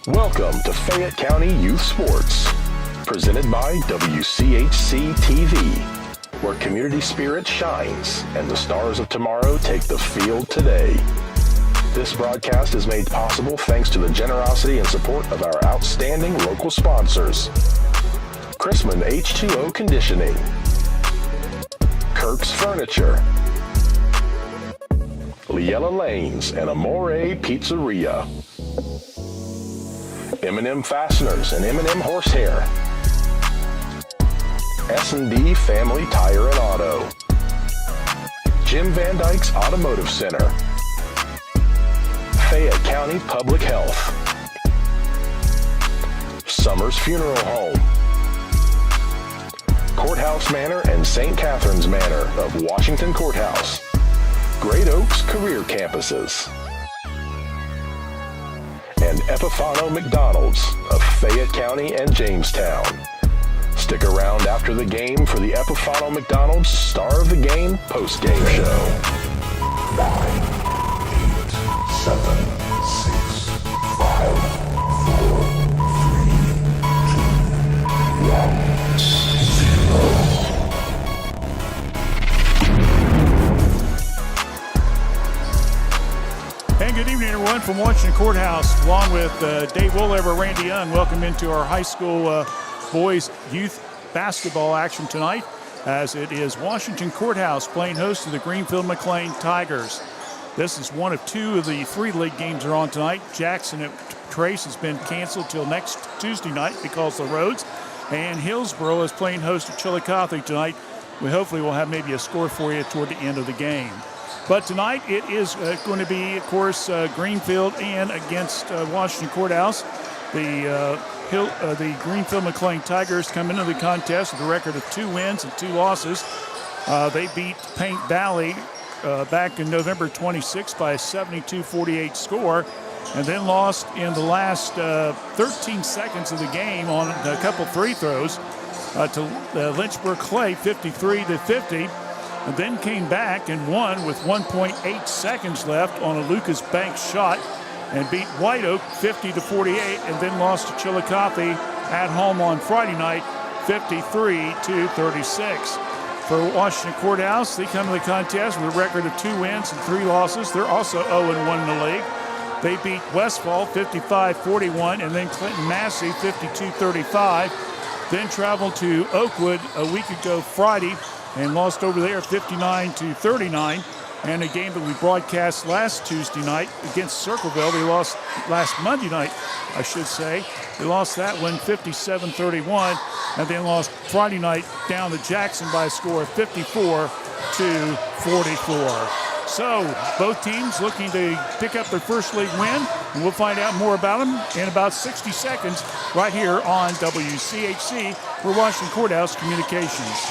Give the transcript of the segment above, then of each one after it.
Welcome to Fayette County Youth Sports, presented by WCHC TV, where community spirit shines and the stars of tomorrow take the field today. This broadcast is made possible thanks to the generosity and support of our outstanding local sponsors: Chrisman H2O Conditioning, Kirk's Furniture, Liella Lanes and Amore Pizzeria, M&M Fasteners and M&M Horsehair, S&D Family Tire and Auto, Jim Van Dyke's Automotive Center, Fayette County Public Health, Summers Funeral Home, Courthouse Manor and St. Catherine's Manor of Washington Courthouse, Great Oaks Career Campuses, and Epifano McDonald's of Fayette County and Jamestown. Stick around after the game for the Epifano McDonald's Star of the Game post-game show. 9, 8, 7, 6, 5, 4, 3, 2, 1, 0. And good evening, everyone, from Washington Courthouse, along with Dave Wolever, Randy Young. Welcome into our high school boys youth basketball action tonight, as it is Washington Courthouse playing host to the Greenfield McClain Tigers. This is one of two of the three league games that are on tonight. Jackson at Trace has been canceled till next Tuesday night because of the roads, and Hillsboro is playing host to Chillicothe tonight. We hopefully will have maybe a score for you toward the end of the game. But tonight it is going to be, of course, Greenfield and against Washington Courthouse. The Greenfield McClain Tigers come into the contest with a record of 2 wins and 2 losses. They beat Paint Valley back in November 26 by a 72-48 score, and then lost in the last 13 seconds of the game on a couple free throws to Lynchburg Clay, 53-50. And then came back and won with 1.8 seconds left on a Lucas Banks shot and beat White Oak 50-48, and then lost to Chillicothe at home on Friday night 53-36. For Washington Courthouse, they come to the contest with a record of 2 wins and 3 losses. They're also 0-1 in the league. They beat Westfall 55-41 and then Clinton Massey 52-35. Then traveled to Oakwood a week ago Friday and lost over there 59-39. And a game that we broadcast last Tuesday night against Circleville, they lost last Monday night, I should say. They lost that one 57-31, and then lost Friday night down to Jackson by a score of 54-44. So both teams looking to pick up their first league win, and we'll find out more about them in about 60 seconds right here on WCHC for Washington Courthouse Communications.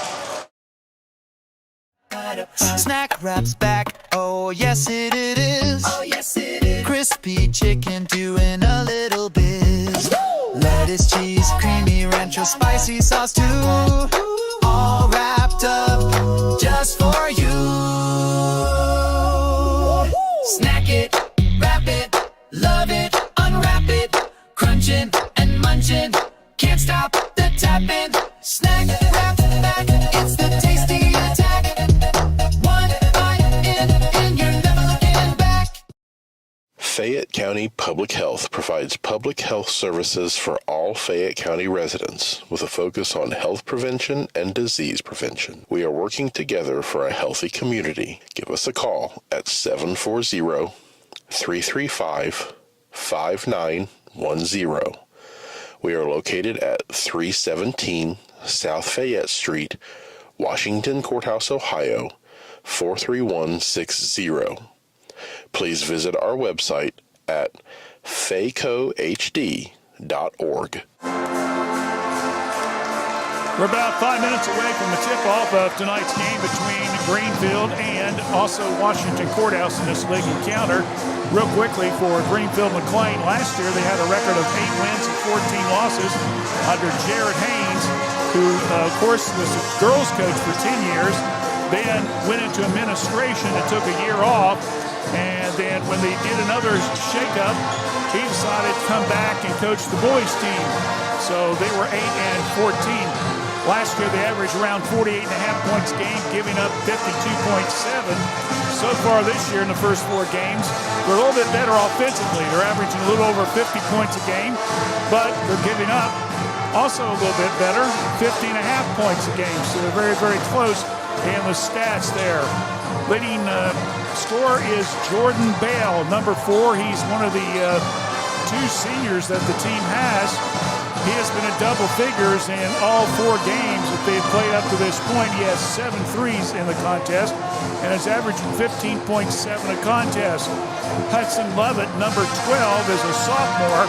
Snack Wrap's back, oh yes it is. Oh yes it is. Crispy chicken doing a little biz. Lettuce, cheese, creamy rancho, spicy sauce too. All wrapped up just for you. Snack it, wrap it, love it, unwrap it. Crunching and munching, can't stop the tapping. Snack Wrap back, it's the tasty attack. Fayette County Public Health provides public health services for all Fayette County residents with a focus on health prevention and disease prevention. We are working together for a healthy community. Give us a call at 740-335-5910. We are located at 317 South Fayette Street, Washington Courthouse, Ohio, 43160. Please visit our website at faycohd.org. We're about 5 minutes away from the tip-off of tonight's game between Greenfield and also Washington Courthouse in this league encounter. Real quickly for Greenfield McClain, last year they had a record of 8 wins and 14 losses under Jared Haynes, who, of course, was the girls' coach for 10 years, then went into administration and took a year off, and then when they did another shakeup, he decided to come back and coach the boys team. So they were 8-14. Last year they averaged around 48.5 points a game, giving up 52.7. So far this year in the first 4 games, they're a little bit better offensively. They're averaging a little over 50 points a game, but they're giving up also a little bit better, 50.5 points a game. So they're very, very close in the stats there. Leading scorer is Jordan Bale, number 4. He's one of the 2 seniors that the team has. He has been in double figures in all 4 games that they've played up to this point. He has 7 threes in the contest and is averaging 15.7 a contest. Hudson Lovett, number 12, is a sophomore.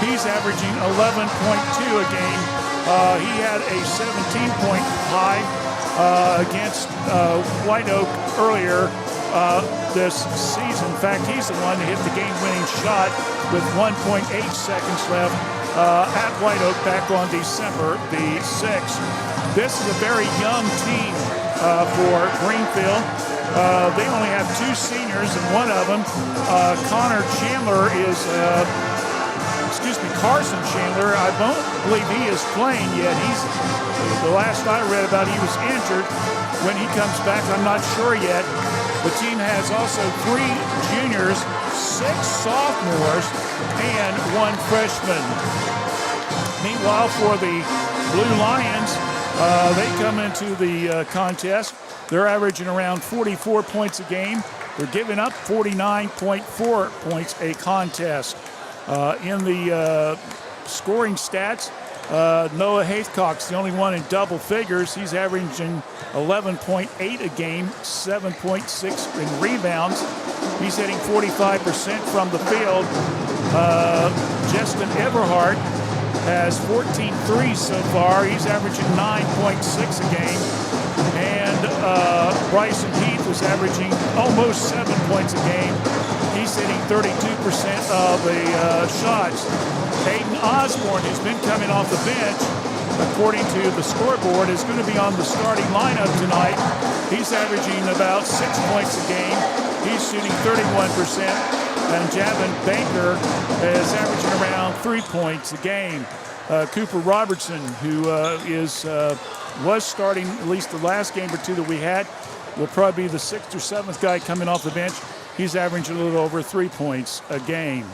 He's averaging 11.2 a game. He had a 17-point high against White Oak earlier this season. In fact, he's the one that hit the game-winning shot with 1.8 seconds left at White Oak back on December the 6th. This is a very young team for Greenfield. They only have 2 seniors, and one of them, Connor Chandler, is Carson Chandler. I don't believe he is playing yet. The last I read about, he was injured. When he comes back, I'm not sure yet. The team has also 3 juniors, 6 sophomores, and 1 freshman. Meanwhile, for the Blue Lions, they come into the contest. They're averaging around 44 points a game. They're giving up 49.4 points a contest. In the scoring stats, Noah Haithcock's the only one in double figures. He's averaging 11.8 a game, 7.6 in rebounds. He's hitting 45% from the field. Justin Everhart has 14 threes so far. He's averaging 9.6 a game. And Bryson Heath is averaging almost 7 points a game. He's hitting 32% of the shots. Hayden Osborne, who's been coming off the bench, according to the scoreboard, is going to be on the starting lineup tonight. He's averaging about 6 points a game. He's shooting 31%. And Javin Baker is averaging around 3 points a game. Cooper Robertson, who was starting at least the last game or 2 that we had, will probably be the 6th or 7th guy coming off the bench. He's averaging a little over 3 points a game.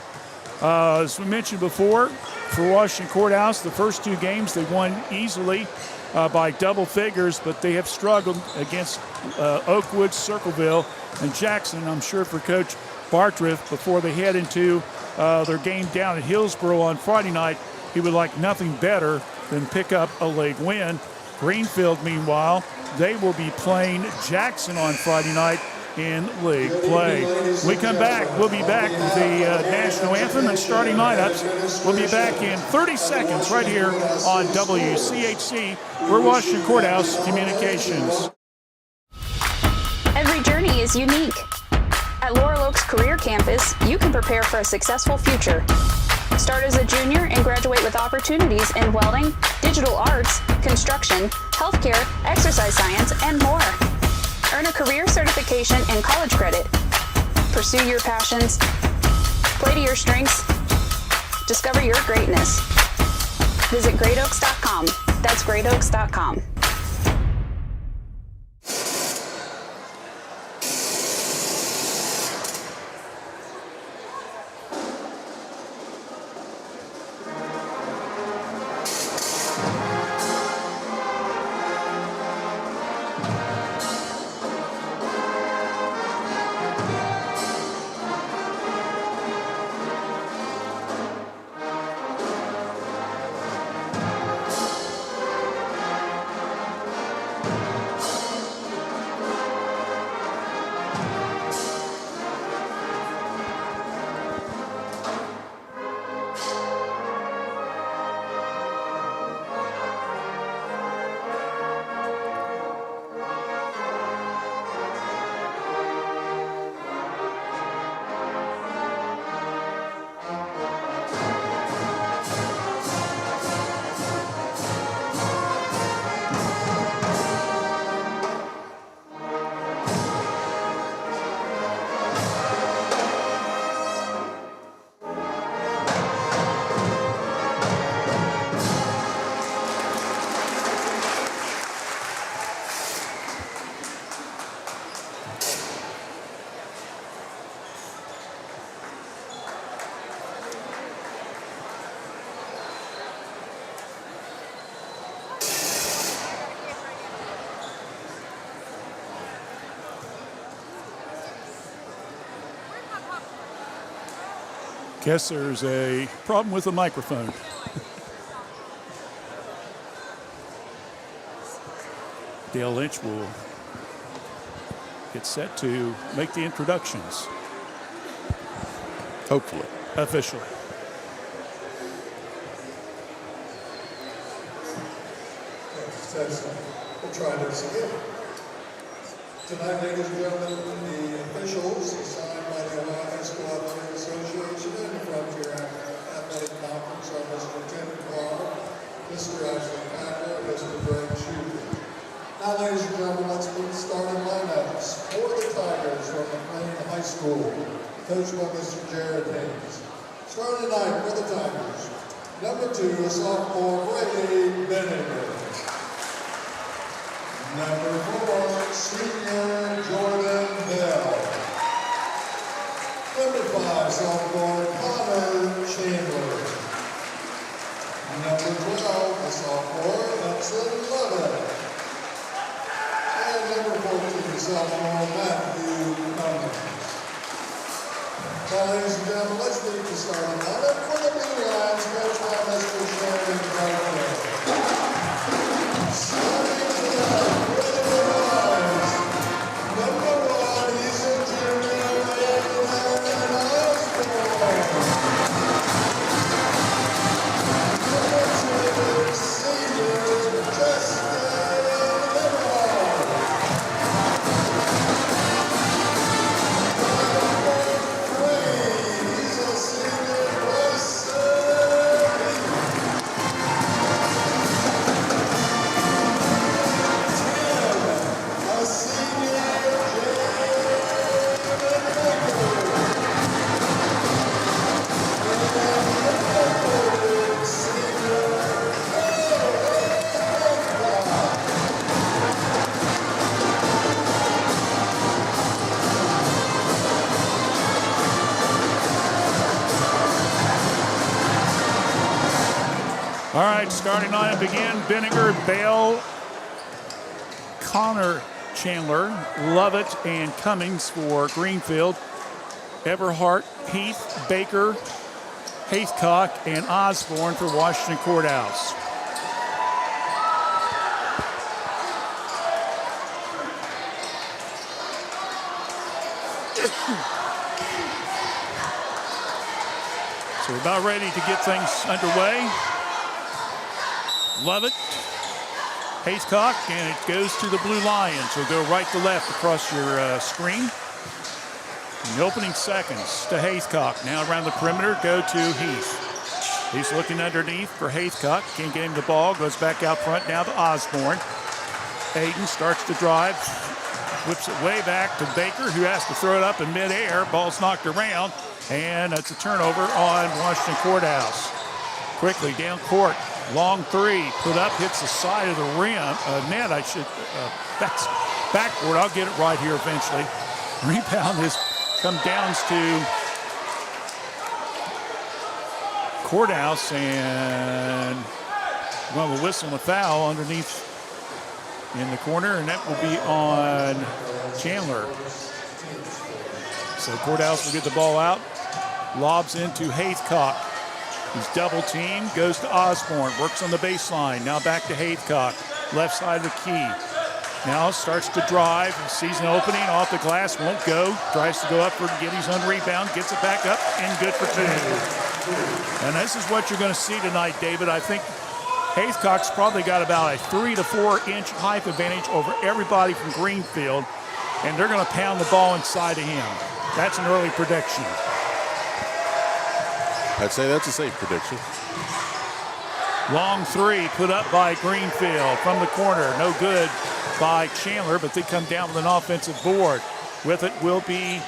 As we mentioned before, for Washington Courthouse, the first 2 games they won easily by double figures, but they have struggled against Oakwood, Circleville, and Jackson. I'm sure for Coach Bartriff, before they head into their game down at Hillsborough on Friday night, he would like nothing better than pick up a league win. Greenfield, meanwhile, they will be playing Jackson on Friday night in league play. When we come back, we'll be back with the national anthem and starting lineups. We'll be back in 30 seconds right here on WCHC. We're Washington Courthouse Communications. Every journey is unique. At Laurel Oaks Career Campus, you can prepare for a successful future. Start as a junior and graduate with opportunities in welding, digital arts, construction, healthcare, exercise science, and more. Earn a career certification and college credit. Pursue your passions. Play to your strengths. Discover your greatness. Visit greatoaks.com. That's greatoaks.com. Guess there's a problem with the microphone. Dale Lynch will get set to make the introductions. Hopefully. Officially. We'll try this again. Tonight, ladies and gentlemen, the officials assigned by the Ohio High School Athletic Association and Frontier Athletic Conference are Mr. Tim Carr, Mr. Ashley Packer, and Mr. Greg Schuster. Now, ladies and gentlemen, let's put starting lineups for the Tigers from McClain High School, coached by Mr. Jared Haynes. Starting tonight for the Tigers, number 2, a sophomore, Brady Benninger. Number 4, senior Jordan Bell. Number 5, sophomore Connor Chandler. Number 12, a sophomore Hudson Lovett. And number 14, sophomore Matthew Cummings. Now, ladies and gentlemen, let's meet the starting lineup for the Blue Lions, coached by Mr. Shannon Gardner. Starting tonight for the Blue Lions, number 1, he's a junior, Aaron Osborne. Number 2, senior, Justin Limbaugh. Number 3, he's a senior, Bryson a senior, All right, starting lineup again. Benninger, Bale, Connor Chandler, Lovett, and Cummings for Greenfield. Everhart, Heath, Baker, Haithcock, and Osborne for Washington Courthouse. So we're about ready to get things underway. Lovett, Haithcock, and it goes to the Blue Lions. We'll go right to left across your screen. In the opening seconds to Haithcock. Now around the perimeter, go to Heath. He's looking underneath for Haithcock. Can't get him the ball. Goes back out front now to Osborne. Aiden starts to drive. Whips it way back to Baker, who has to throw it up in midair. Ball's knocked around. And it's a turnover on Washington Courthouse. Quickly down court. Long 3, put up, hits the side of the rim. Net, that's backward. I'll get it right here eventually. Rebound has come down to Courthouse, and well, the whistle and the foul underneath in the corner, and that will be on Chandler. So Courthouse will get the ball out, lobs into Haithcock. He's double teamed, goes to Osborne, works on the baseline. Now back to Haithcock, left side of the key. Now starts to drive, sees an opening off the glass, won't go. Tries to go up for Giddy's on rebound, gets it back up, and good for 2. And this is what you're going to see tonight, David. I think Haithcock's probably got about a 3 to 4 inch height advantage over everybody from Greenfield, and they're going to pound the ball inside of him. That's an early prediction. I'd say that's a safe prediction. Long 3 put up by Greenfield from the corner. No good by Chandler, but they come down with an offensive board. With it will be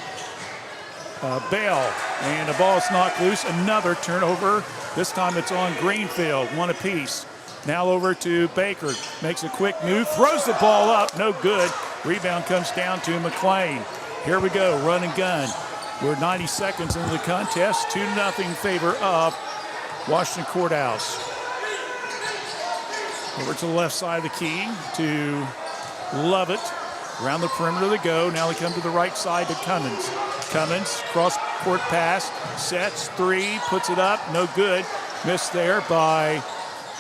Bale. And the ball is knocked loose. Another turnover. This time it's on Greenfield. 1 apiece. Now over to Baker. Makes a quick move. Throws the ball up. No good. Rebound comes down to McClain. Here we go. Run and gun. We're 90 seconds into the contest. 2-0 in favor of Washington Courthouse. Over to the left side of the key to Lovett. Around the perimeter they go. Now they come to the right side to Cummins. Cummins, cross-court pass, sets, three, puts it up, no good. Missed there by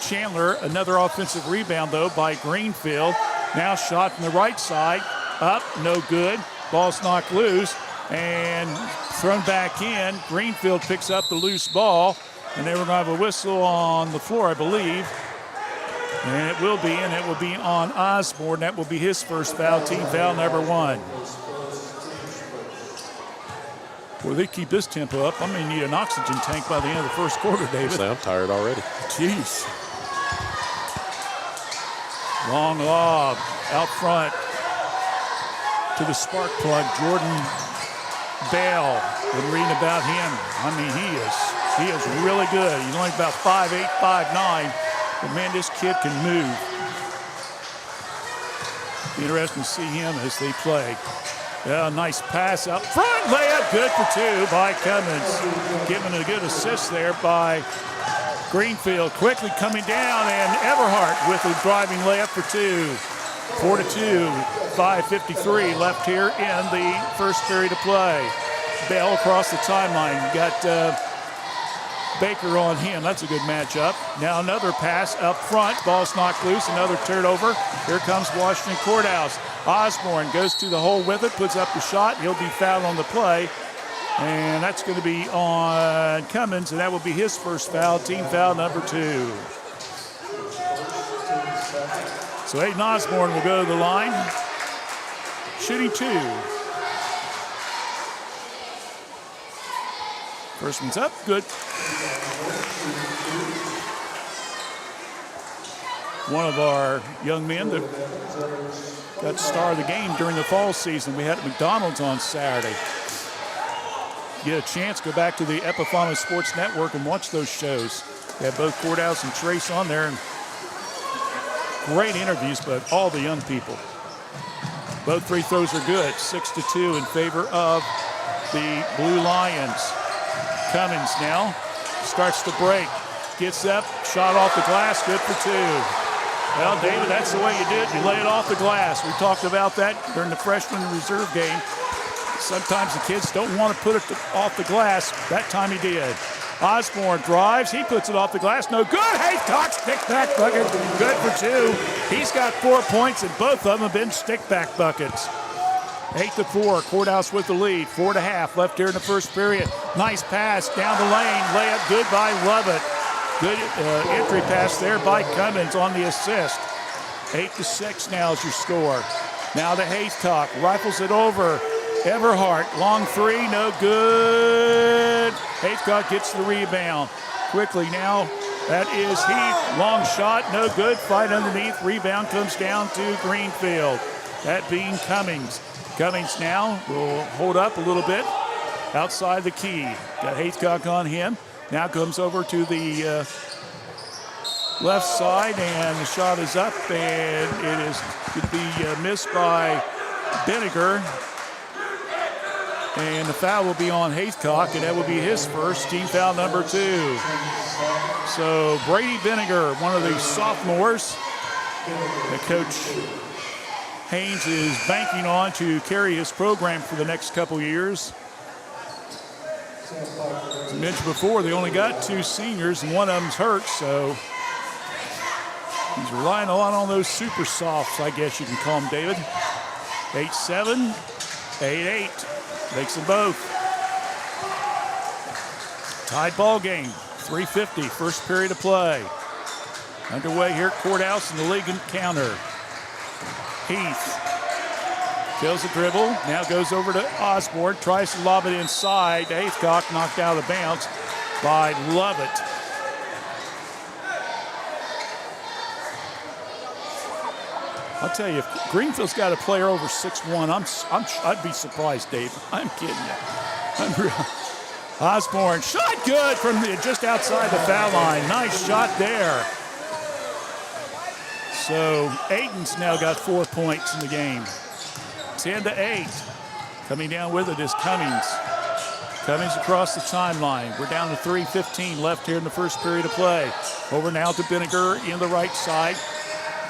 Chandler. Another offensive rebound, though, by Greenfield. Now shot from the right side, up, no good. Ball's knocked loose and thrown back in. Greenfield picks up the loose ball, and they were going to have a whistle on the floor, I believe. And it will be on Osborne. That will be his first foul, team foul number 1. Well, they keep this tempo up. I'm going to need an oxygen tank by the end of the first quarter, David. I'm tired already. Jeez. Long lob out front to the spark plug, Jordan Bell. Been reading about him. I mean, he is really good. He's only about 5'8", 5'9", but man, this kid can move. Interesting to see him as they play. Yeah, nice pass up front, layup, good for 2 by Cummins. Giving a good assist there by Greenfield. Quickly coming down, and Everhart with a driving layup for 2. 4-2, 5:53 left here in the first period of play. Bell across the timeline. Got Baker on him. That's a good matchup. Now another pass up front. Ball's knocked loose. Another turnover. Here comes Washington Courthouse. Osborne goes to the hole with it, puts up the shot. He'll be fouled on the play. And that's going to be on Cummins, and that will be his first foul, team foul number 2. So Aiden Osborne will go to the line, shooting 2. First one's up, good. One of our young men that got the star of the game during the fall season. We had at McDonald's on Saturday. Get a chance, go back to the Epifano Sports Network and watch those shows. We have both Courthouse and Trace on there. And great interviews, but all the young people. Both free throws are good. 6-2 in favor of the Blue Lions. Cummins now starts to break. Gets up, shot off the glass, good for 2. Well, David, that's the way you do it. You lay it off the glass. We talked about that during the freshman reserve game. Sometimes the kids don't want to put it off the glass. That time he did. Osborne drives. He puts it off the glass. No good. Haycock stick-back bucket. Good for 2. He's got 4 points, and both of them have been stick-back buckets. 8-4. Courthouse with the lead. 4.5 left here in the first period. Nice pass down the lane. Layup good by Lovett. Good entry pass there by Cummins on the assist. 8-6 now is your score. Now to Haycock. Rifles it over. Everhart, long 3, no good. Haycock gets the rebound. Quickly now, that is Heath. Long shot, no good. Fight underneath. Rebound comes down to Greenfield. That being Cummings. Cummings now will hold up a little bit outside the key. Got Haycock on him. Now comes over to the left side, and the shot is up, and it is going to be missed by Benniger. And the foul will be on Haycock, and that will be his first, team foul number 2. So Brady Benniger, one of the sophomores that Coach Haynes is banking on to carry his program for the next couple years. As I mentioned before, they only got 2 seniors, and one of them's hurt, so he's relying a lot on those super softs, I guess you can call them, David. 8-7, 8-8. Makes them both. Tied ball game. 3:50, first period of play. Underway here at Courthouse in the league counter. Heath kills the dribble. Now goes over to Osborne. Tries to lob it inside. Haycock knocked out of bounds by Lovett. I'll tell you, if Greenfield's got a player over 6'1", I'd be surprised, Dave. I'm kidding you. Osborne, shot good from just outside the foul line. Nice shot there. So Aiden's now got 4 points in the game. 10-8. Coming down with it is Cummings. Cummings across the timeline. We're down to 3:15 left here in the first period of play. Over now to Benniger in the right side.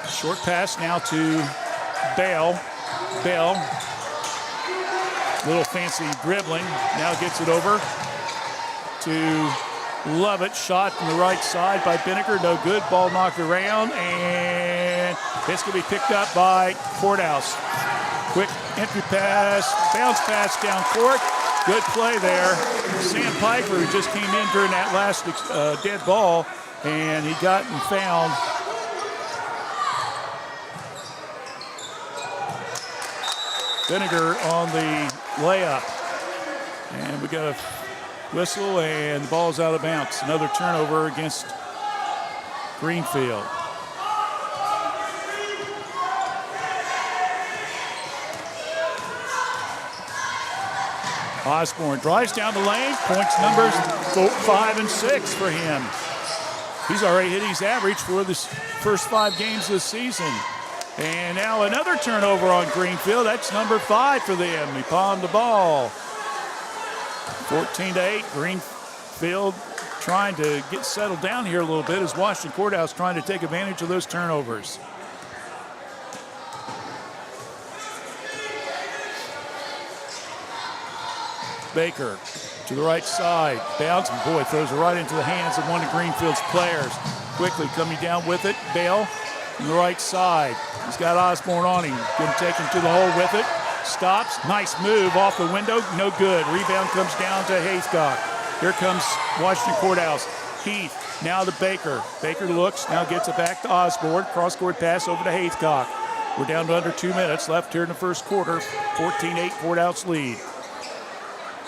Short pass now to Bale. Bell. Little fancy dribbling. Now gets it over to Lovett. Shot from the right side by Binniger. No good. Ball knocked around, and it's going to be picked up by Courthouse. Quick entry pass. Bounce pass down court. Good play there. Sam Piper, who just came in during that last dead ball, and he got and found Binniger on the layup. And we got a whistle, and the ball's out of bounds. Another turnover against Greenfield. Osborne drives down the lane, points numbers 5 and 6 for him. He's already hit his average for the first 5 games this season. And now another turnover on Greenfield. That's number 5 for them. He palmed the ball. 14-8. Greenfield trying to get settled down here a little bit as Washington Courthouse trying to take advantage of those turnovers. Baker to the right side. Bounce, and boy, throws it right into the hands of one of Greenfield's players. Quickly coming down with it. Bale on the right side. He's got Osborne on him. Couldn't take him to the hole with it. Stops. Nice move off the window. No good. Rebound comes down to Haithcock. Here comes Washington Courthouse. Heath now to Baker. Baker looks, now gets it back to Osborne. Cross-court pass over to Haithcock. We're down to under 2 minutes left here in the first quarter. 14-8 Courthouse lead.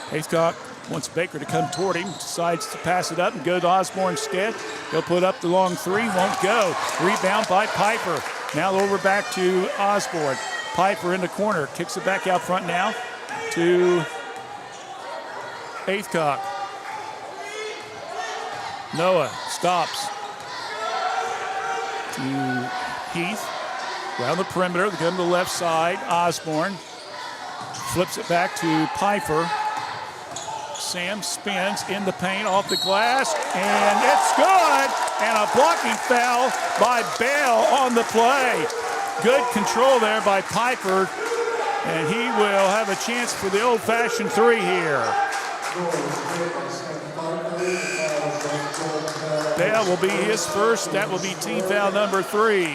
Haithcock wants Baker to come toward him, decides to pass it up and go to Osborne instead. He'll put up the long 3, won't go. Rebound by Piper. Now over back to Osborne. Piper in the corner, kicks it back out front now to Haithcock. Noah stops to Heath. Around the perimeter, they come to the left side. Osborne flips it back to Piper. Sam spins in the paint off the glass, and it's good. And a blocking foul by Bale on the play. Good control there by Piper, and he will have a chance for the old-fashioned 3 here. Bale will be his first. That will be team foul number 3.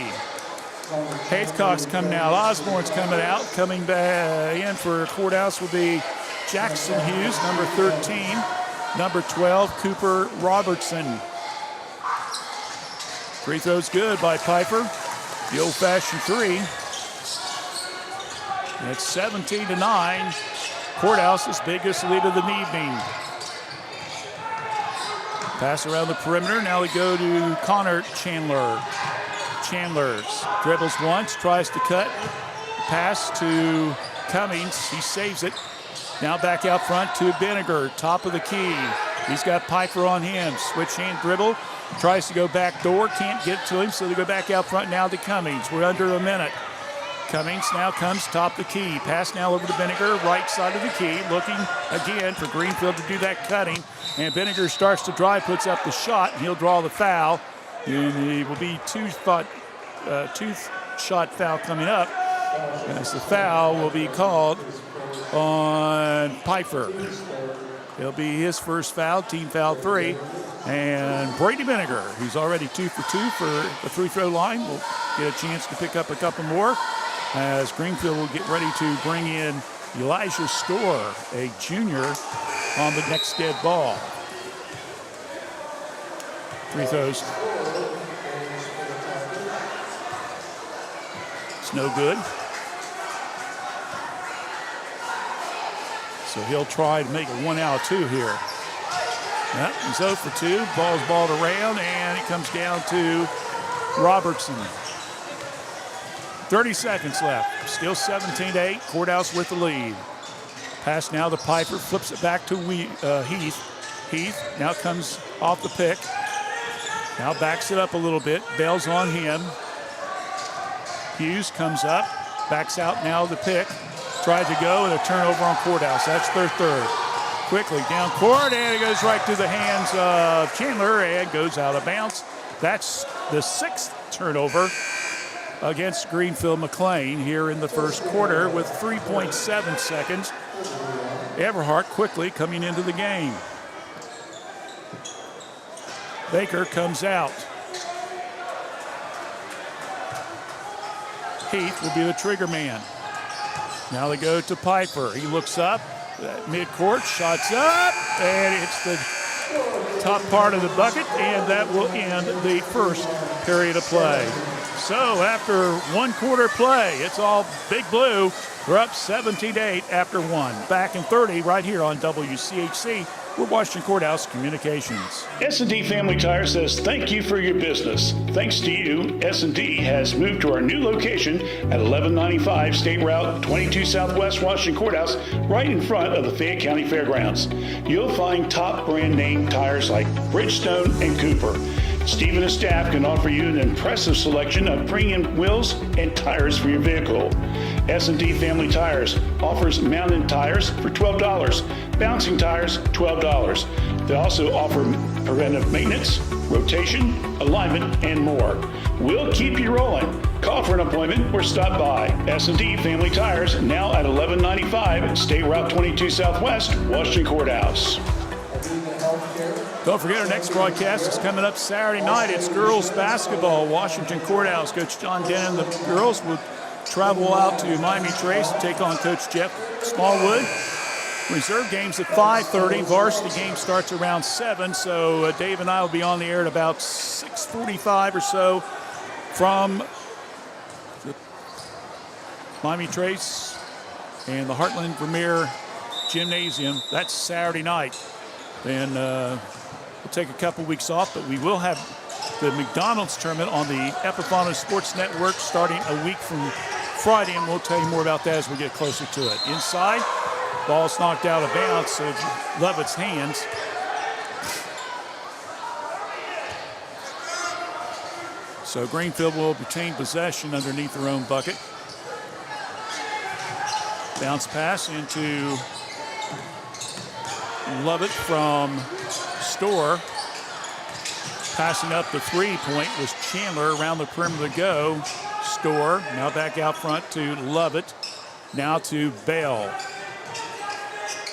Haithcock's coming out. Osborne's coming out. Coming back in for Courthouse will be Jackson Hughes, number 13. Number 12, Cooper Robertson. Free throw's good by Piper. The old-fashioned 3. And it's 17-9. Courthouse's biggest lead of the evening. Pass around the perimeter. Now we go to Connor Chandler. Chandler's dribbles once, tries to cut. Pass to Cummings. He saves it. Now back out front to Binniger, top of the key. He's got Piper on him. Switch hand dribble. Tries to go back door. Can't get to him, so they go back out front now to Cummings. We're under a minute. Cummings now comes top the key. Pass now over to Binniger, right side of the key. Looking again for Greenfield to do that cutting. And Binniger starts to drive, puts up the shot, and he'll draw the foul. And it will be two-shot foul coming up. As the foul will be called on Piper. It'll be his first foul, team foul 3. And Brady Binniger, who's already 2 for 2 for the free-throw line, will get a chance to pick up a couple more as Greenfield will get ready to bring in Elijah Storr, a junior, on the next dead ball. Free throws. It's no good. So he'll try to make it 1 out of 2 here. Yep, he's 0 for 2. Ball's balled around, and it comes down to Robertson. 30 seconds left. Still 17-8. Courthouse with the lead. Pass now to Piper. Flips it back to Heath. Heath now comes off the pick. Now backs it up a little bit. Bell's on him. Hughes comes up. Backs out now the pick. Tried to go, and a turnover on Courthouse. That's their third. Quickly down court, and it goes right to the hands of Chandler and goes out of bounds. That's the 6th turnover against Greenfield McClain here in the first quarter with 3.7 seconds. Everhart quickly coming into the game. Baker comes out. Heath will be the trigger man. Now they go to Piper. He looks up at midcourt, shots up, and it's the top part of the bucket, and that will end the first period of play. So after one quarter play, it's all Big Blue. We're up 17-8 after one. Back in 30 right here on WCHC. We're Washington Courthouse Communications. S&D Family Tire says thank you for your business. Thanks to you, S&D has moved to our new location at 1195 State Route 22 Southwest Washington Courthouse, right in front of the Fayette County Fairgrounds. You'll find top brand name tires like Bridgestone and Cooper. Steve and his staff can offer you an impressive selection of premium wheels and tires for your vehicle. S&D Family Tires offers mounted tires for $12, bouncing tires $12. They also offer preventive maintenance, rotation, alignment, and more. We'll keep you rolling. Call for an appointment or stop by. S&D Family Tires, now at 1195 State Route 22 Southwest, Washington Courthouse. Don't forget our next broadcast is coming up Saturday night. It's girls basketball, Washington Courthouse. Coach John Dennon, the girls will travel out to Miami Trace to take on Coach Jeff Smallwood. Reserve games at 5:30. Varsity game starts around 7. So Dave and I will be on the air at about 6:45 or so from the Miami Trace and the Heartland Vermeer Gymnasium. That's Saturday night. Then we'll take a couple weeks off, but we will have the McDonald's tournament on the Epiphano Sports Network starting a week from Friday, and we'll tell you more about that as we get closer to it. Inside, ball's knocked out of bounds, so Lovett's hands. So Greenfield will retain possession underneath their own bucket. Bounce pass into Lovett from Storr. Passing up the three-point was Chandler around the perimeter to go. Storr now back out front to Lovett. Now to Bell.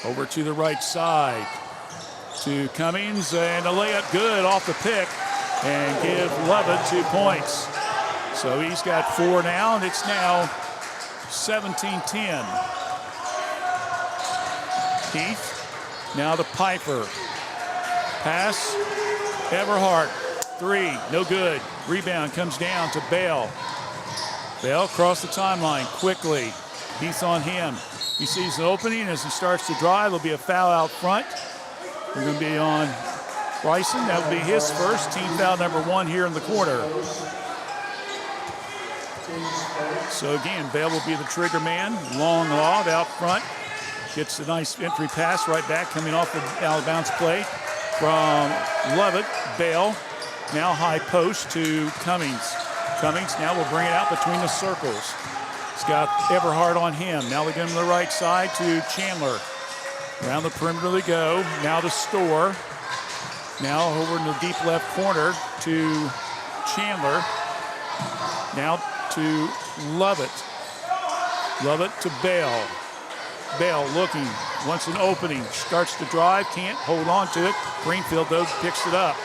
Over to the right side to Cummings, and a layup good off the pick and give Lovett 2 points. So he's got 4 now, and it's now 17-10. Heath now to Piper. Pass, Everhart, 3, no good. Rebound comes down to Bell. Bell across the timeline quickly. Heath on him. He sees an opening as he starts to drive. There'll be a foul out front. We're going to be on Bryson. That will be his first, team foul number 1 here in the quarter. So again, Bell will be the trigger man. Long lob out front. Gets a nice entry pass right back coming off the out of bounds play from Lovett. Bell now high post to Cummings. Cummings now will bring it out between the circles. He's got Everhart on him. Now they get him to the right side to Chandler. Around the perimeter they go. Now to Storr. Now over in the deep left corner to Chandler. Now to Lovett. Lovett to Bell. Bell looking, wants an opening, starts to drive, can't hold on to it. Greenfield, though, picks it up.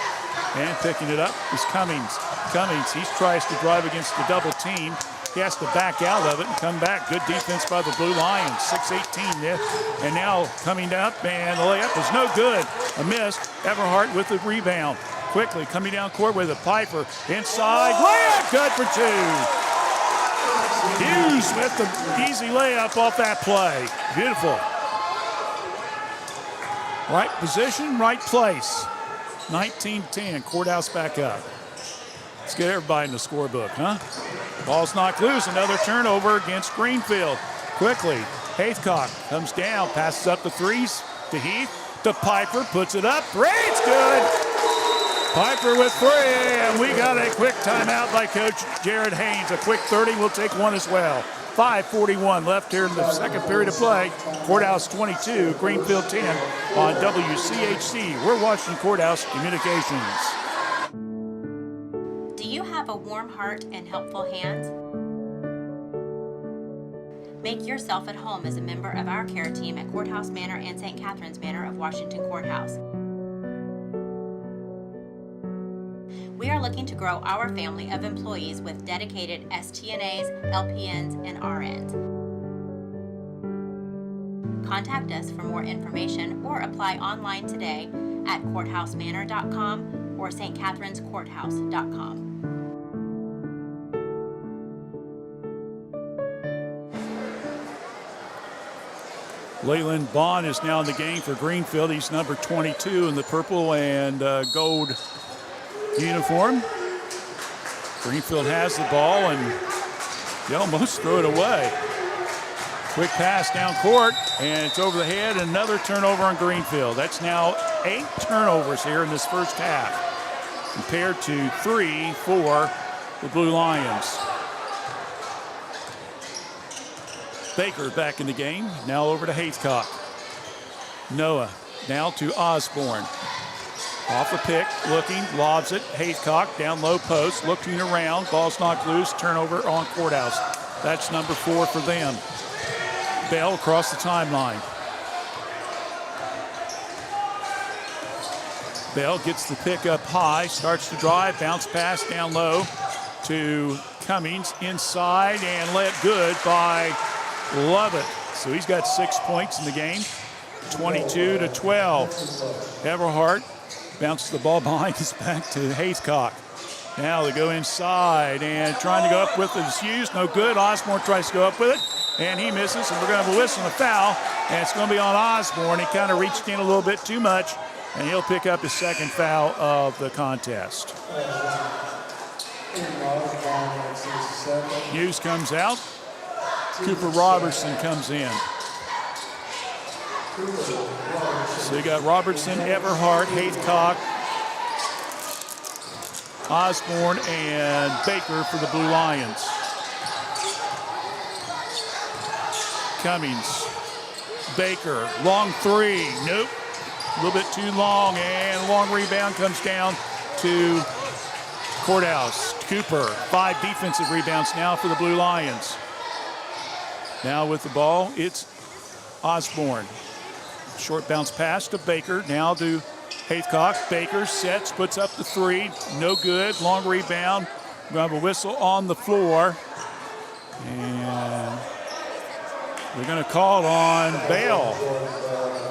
And picking it up is Cummings. Cummings, he tries to drive against the double team. He has to back out of it and come back. Good defense by the Blue Lions, 6-18 there. And now coming up, and the layup is no good. A miss. Everhart with the rebound. Quickly coming down court with a Piper. Inside, layup, good for 2. Hughes with the easy layup off that play. Beautiful. Right position, right place. 19-10, Courthouse back up. Let's get everybody in the scorebook, huh? Ball's knocked loose, another turnover against Greenfield. Quickly, Haythcock comes down, passes up the threes to Heath, to Piper, puts it up, 3, it's good. Piper with 3, and we got a quick timeout by Coach Jared Haynes. A quick 30, we'll take one as well. 5:41 left here in the second period of play. Courthouse 22, Greenfield 10 on WCHC. We're Washington Courthouse Communications. Do you have have a warm heart and helpful hand? Make yourself at home as a member of our care team at Courthouse Manor and St. Catherine's Manor of Washington Courthouse. We are looking to grow our family of employees with dedicated STNAs, LPNs, and RNs. Contact us for more information or apply online today at courthousemanor.com or stcatherinescourthouse.com. Leyland Bond is now in the game for Greenfield. He's number 22 in the purple and gold uniform. Greenfield has the ball and they almost throw it away. Quick pass down court and it's over the head. Another turnover on Greenfield. That's now 8 turnovers here in this first half compared to 3 for the Blue Lions. Baker back in the game. Now over to Haycock. Noah now to Osborne. Off the pick, looking, lobs it. Haycock down low post, looking around. Ball's knocked loose. Turnover on Courthouse. That's number 4 for them. Bell across the timeline. Bell gets the pick up high, starts to drive, bounce pass down low to Cummings inside and let good by Lovett. So he's got 6 points in the game, 22-12. Everhart bounces the ball behind his back to Haycock. Now they go inside and trying to go up with it is used, no good. Osborne tries to go up with it and he misses, and we're going to have a whistle and a foul, and it's going to be on Osborne. He kind of reached in a little bit too much, and he'll pick up his second foul of the contest. Hughes comes out. Cooper Robertson comes in. So you got Robertson, Everhart, Haycock, Osborne, and Baker for the Blue Lions. Cummings, Baker, long three, nope. A little bit too long, and long rebound comes down to Courthouse. Cooper, 5 defensive rebounds now for the Blue Lions. Now with the ball, it's Osborne. Short bounce pass to Baker, now to Haycock. Baker sets, puts up the 3, no good. Long rebound, we have a whistle on the floor. And they're going to call on Bale.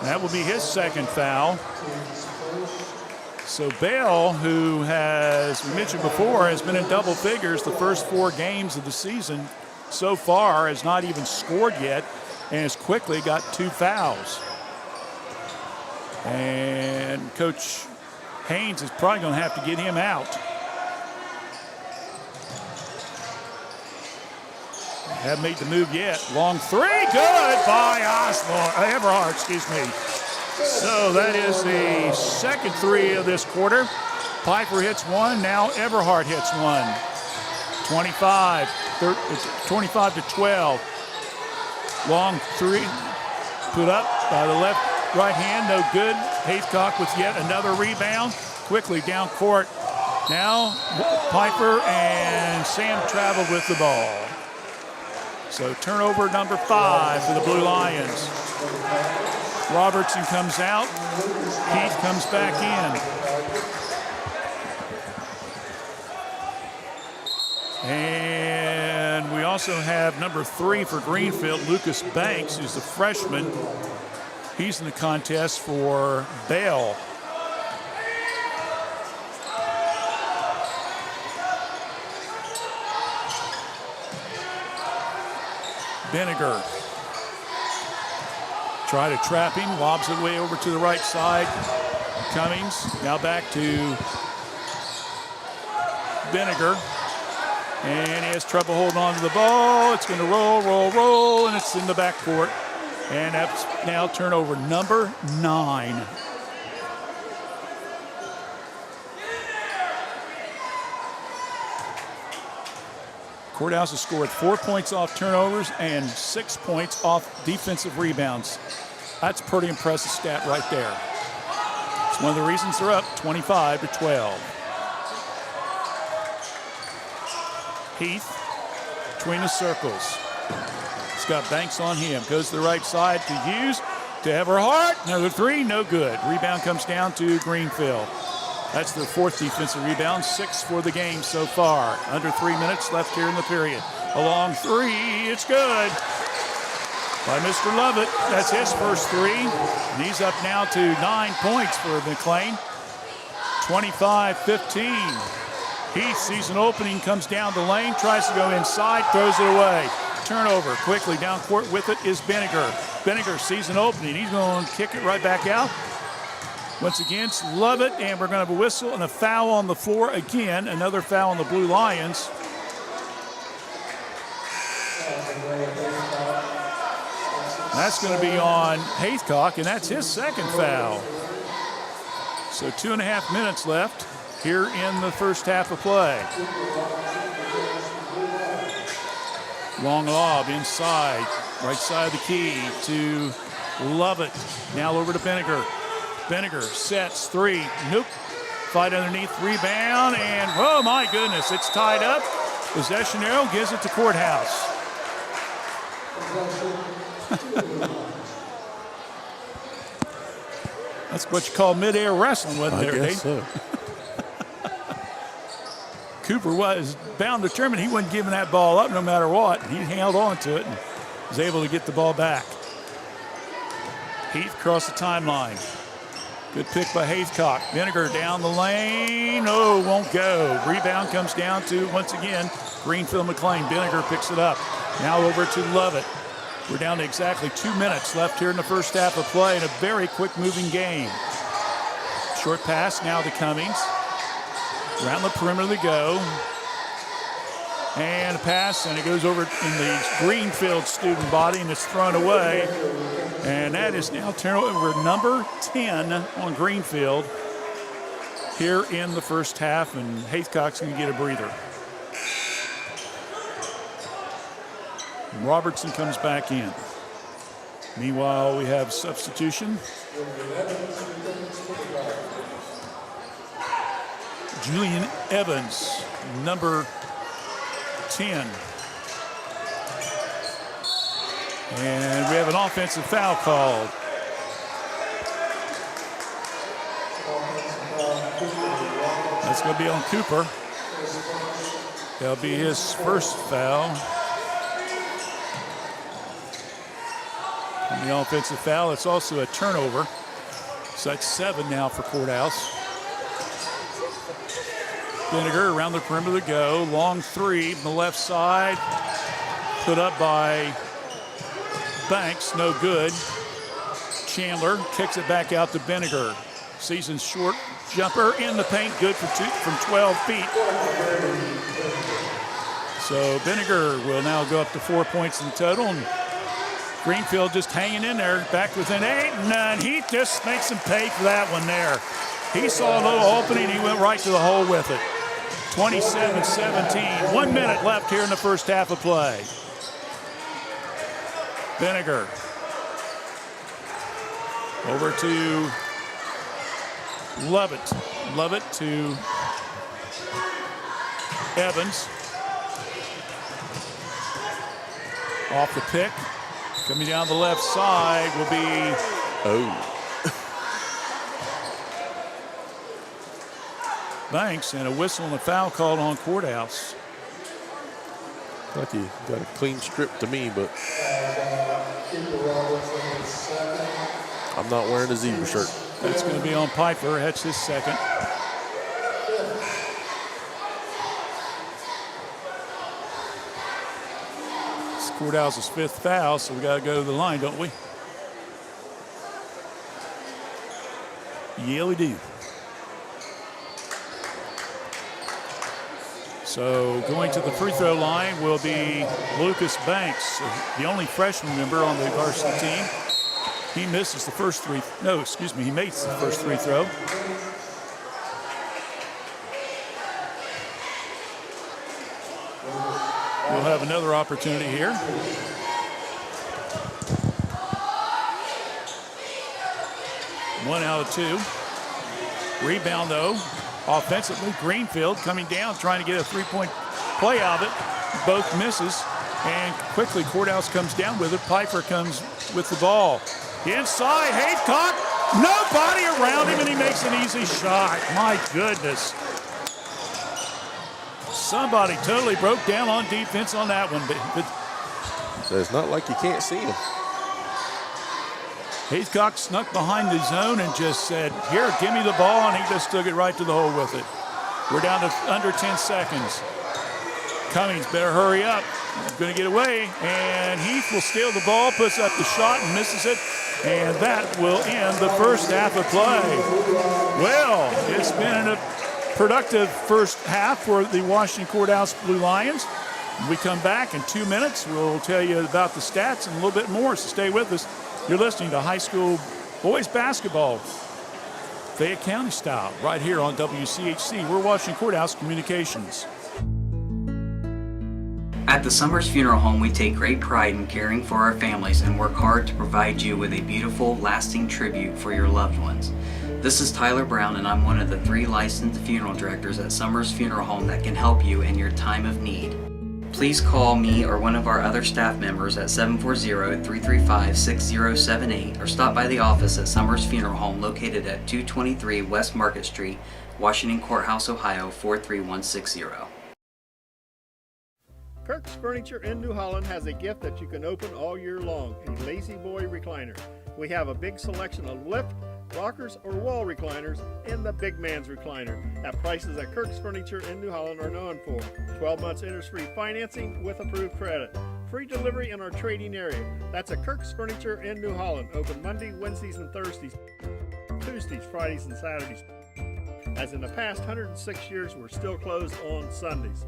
That will be his second foul. So Bale, who has, we mentioned before, has been in double figures the first 4 games of the season so far, has not even scored yet, and has quickly got 2 fouls. And Coach Haynes is probably going to have to get him out. Haven't made the move yet. Long 3, good by Everhart, excuse me. So that is the second 3 of this quarter. Piper hits 1, now Everhart hits 1. 25-12. Long 3, put up by the right hand, no good. Haycock with yet another rebound. Quickly down court. Now Piper and Sam travel with the ball. So turnover number 5 for the Blue Lions. Robertson comes out. Keith comes back in. And we also have number 3 for Greenfield, Lucas Banks, who's the freshman. He's in the contest for Bale. Vinegar. Try to trap him, lobs it way over to the right side. Cummings, now back to Vinegar. And he has trouble holding on to the ball. It's going to roll, and it's in the backcourt. And that's now turnover number 9. Courthouse has scored 4 points off turnovers and 6 points off defensive rebounds. That's a pretty impressive stat right there. It's one of the reasons they're up 25-12. Heath between the circles. He's got Banks on him. Goes to the right side to Hughes. To Everhart. Another three, no good. Rebound comes down to Greenfield. That's their fourth defensive rebound, 6 for the game so far. Under 3 minutes left here in the period. A long three, it's good. By Mr. Lovett, that's his first three. And he's up now to 9 points for McClain. 25-15. Heath sees an opening, comes down the lane, tries to go inside, throws it away. Turnover, quickly down court with it is Benninger. Benninger sees an opening. He's going to kick it right back out. Once again, Lovett, and we're going to have a whistle and a foul on the floor again. Another foul on the Blue Lions. That's going to be on Haycock, and that's his second foul. So 2.5 minutes left here in the first half of play. Long lob inside, right side of the key to Lovett. Now over to Benninger. Benninger sets three. Nope. Fight underneath, rebound, and oh my goodness, it's tied up. Possession arrow gives it to Courthouse. That's what you call mid-air wrestling, wasn't there, Dave? I guess so. Cooper was bound determined he wasn't giving that ball up no matter what. He held on to it and was able to get the ball back. Heath across the timeline. Good pick by Haycock. Benninger down the lane. Oh, won't go. Rebound comes down to, once again, Greenfield McClain. Benninger picks it up. Now over to Lovett. We're down to exactly 2 minutes left here in the first half of play in a very quick-moving game. Short pass now to Cummings. Around the perimeter they go. And a pass, and it goes over in the Greenfield student body, and it's thrown away. And that is now turnover number 10 on Greenfield here in the first half, and Haycock's going to get a breather. And Robertson comes back in. Meanwhile, we have substitution. Julian Evans, number 10. And we have an offensive foul called. That's going to be on Cooper. That'll be his first foul. And the offensive foul, it's also a turnover. So that's 7 now for Courthouse. Benninger around the perimeter to go. Long three from the left side. Put up by Banks, no good. Chandler kicks it back out to Benninger. Season's short jumper in the paint, good from 12 feet. So Benninger will now go up to 4 points in total. And Greenfield just hanging in there, back within 8, and he just makes him pay for that one there. He saw a little opening, he went right to the hole with it. 27-17, 1 minute left here in the first half of play. Benninger over to Lovett. Lovett to Evans. Off the pick. Coming down the left side will be Banks, and a whistle and a foul called on Courthouse. Like he got a clean strip to me, but I'm not wearing a zebra shirt. That's going to be on Piper. That's his second. It's Courthouse's 5th foul, so we got to go to the line, don't we? Yeah, we do. So going to the free throw line will be Lucas Banks, the only freshman member on the varsity team. He misses the first he makes the first free throw. We'll have another opportunity here. One out of 2. Rebound though. Offensively, Greenfield coming down, trying to get a 3-point play of it. Both misses, and quickly Courthouse comes down with it. Pfeiffer comes with the ball. Inside, Haycock, nobody around him, and he makes an easy shot. My goodness. Somebody totally broke down on defense on that one. But So it's not like you can't see him. Haycock snuck behind the zone and just said, here, give me the ball, and he just took it right to the hole with it. We're down to under 10 seconds. Cummings better hurry up. He's going to get away, and Heath will steal the ball, puts up the shot and misses it, and that will end the first half of play. Well, it's been a productive first half for the Washington Courthouse Blue Lions. When we come back in 2 minutes, we'll tell you about the stats and a little bit more, so stay with us. You're listening to high school boys basketball, Fayette County style, right here on WCHC. We're Washington Courthouse Communications. At the Summers Funeral Home, we take great pride in caring for our families and work hard to provide you with a beautiful, lasting tribute for your loved ones. This is Tyler Brown, and I'm one of the 3 licensed funeral directors at Summers Funeral Home that can help you in your time of need. Please call me or one of our other staff members at 740-335-6078 or stop by the office at Summers Funeral Home located at 223 West Market Street, Washington Courthouse, Ohio 43160. Kirk's Furniture in New Holland has a gift that you can open all year long, a Lazy Boy recliner. We have a big selection of lift, rockers, or wall recliners, and the big man's recliner at prices that Kirk's Furniture in New Holland are known for. 12 months interest-free financing with approved credit. Free delivery in our trading area. That's at Kirk's Furniture in New Holland. Open Monday, Wednesdays, and Thursdays. Tuesdays, Fridays, and Saturdays. As in the past 106 years, we're still closed on Sundays.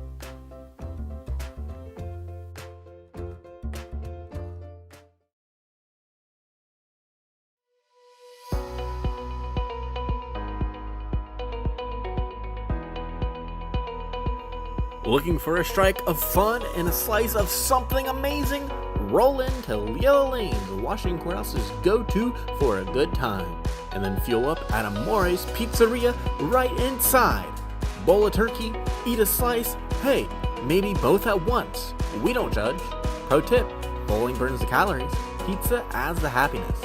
Looking for a strike of fun and a slice of something amazing? Roll into Yellow Lanes, Washington Courthouse's go-to for a good time. And then fuel up at Amore's Pizzeria right inside. Bowl a turkey, eat a slice, hey, maybe both at once. We don't judge. Pro tip, bowling burns the calories, pizza adds the happiness.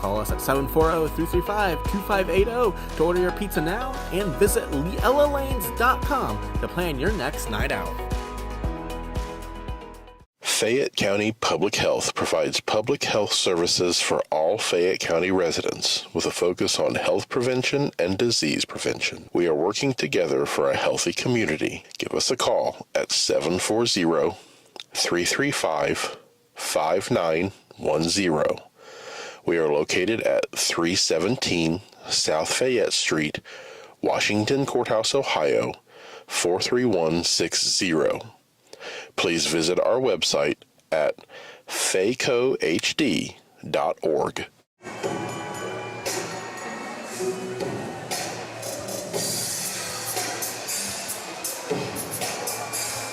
Call us at 740-335-2580 to order your pizza now and visit LielaLanes.com to plan your next night out. Fayette County Public Health provides public health services for all Fayette County residents with a focus on health prevention and disease prevention. We are working together for a healthy community. Give us a call at 740-335-5910. We are located at 317 South Fayette Street, Washington Courthouse, Ohio, 43160. Please visit our website at faycohd.org.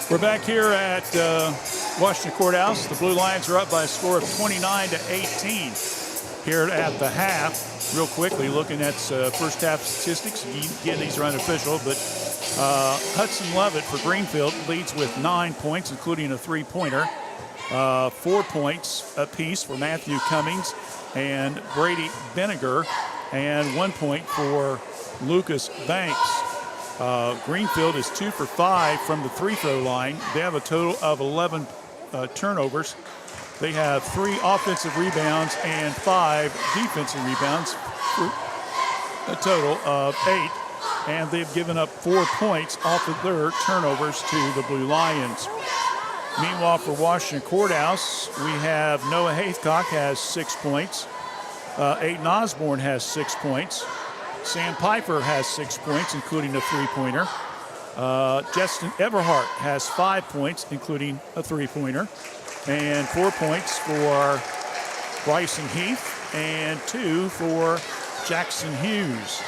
We're back here at Washington Courthouse. The Blue Lions are up by a score of 29-18. Here at the half, real quickly, looking at first half statistics. Again, these are unofficial, but Hudson Lovett for Greenfield leads with 9 points, including a three-pointer. 4 points apiece for Matthew Cummings and Brady Benninger, and 1 point for Lucas Banks. Greenfield is 2 for 5 from the free-throw line. They have a total of 11 turnovers. They have 3 offensive rebounds and 5 defensive rebounds, for a total of 8. And they've given up 4 points off of their turnovers to the Blue Lions. Meanwhile, for Washington Courthouse, we have Noah Haycock has 6 points. Aiden Osborne has 6 points. Sam Piper has 6 points, including a three-pointer. Justin Everhart has 5 points, including a three-pointer. And 4 points for Bryson Heath and 2 for Jackson Hughes.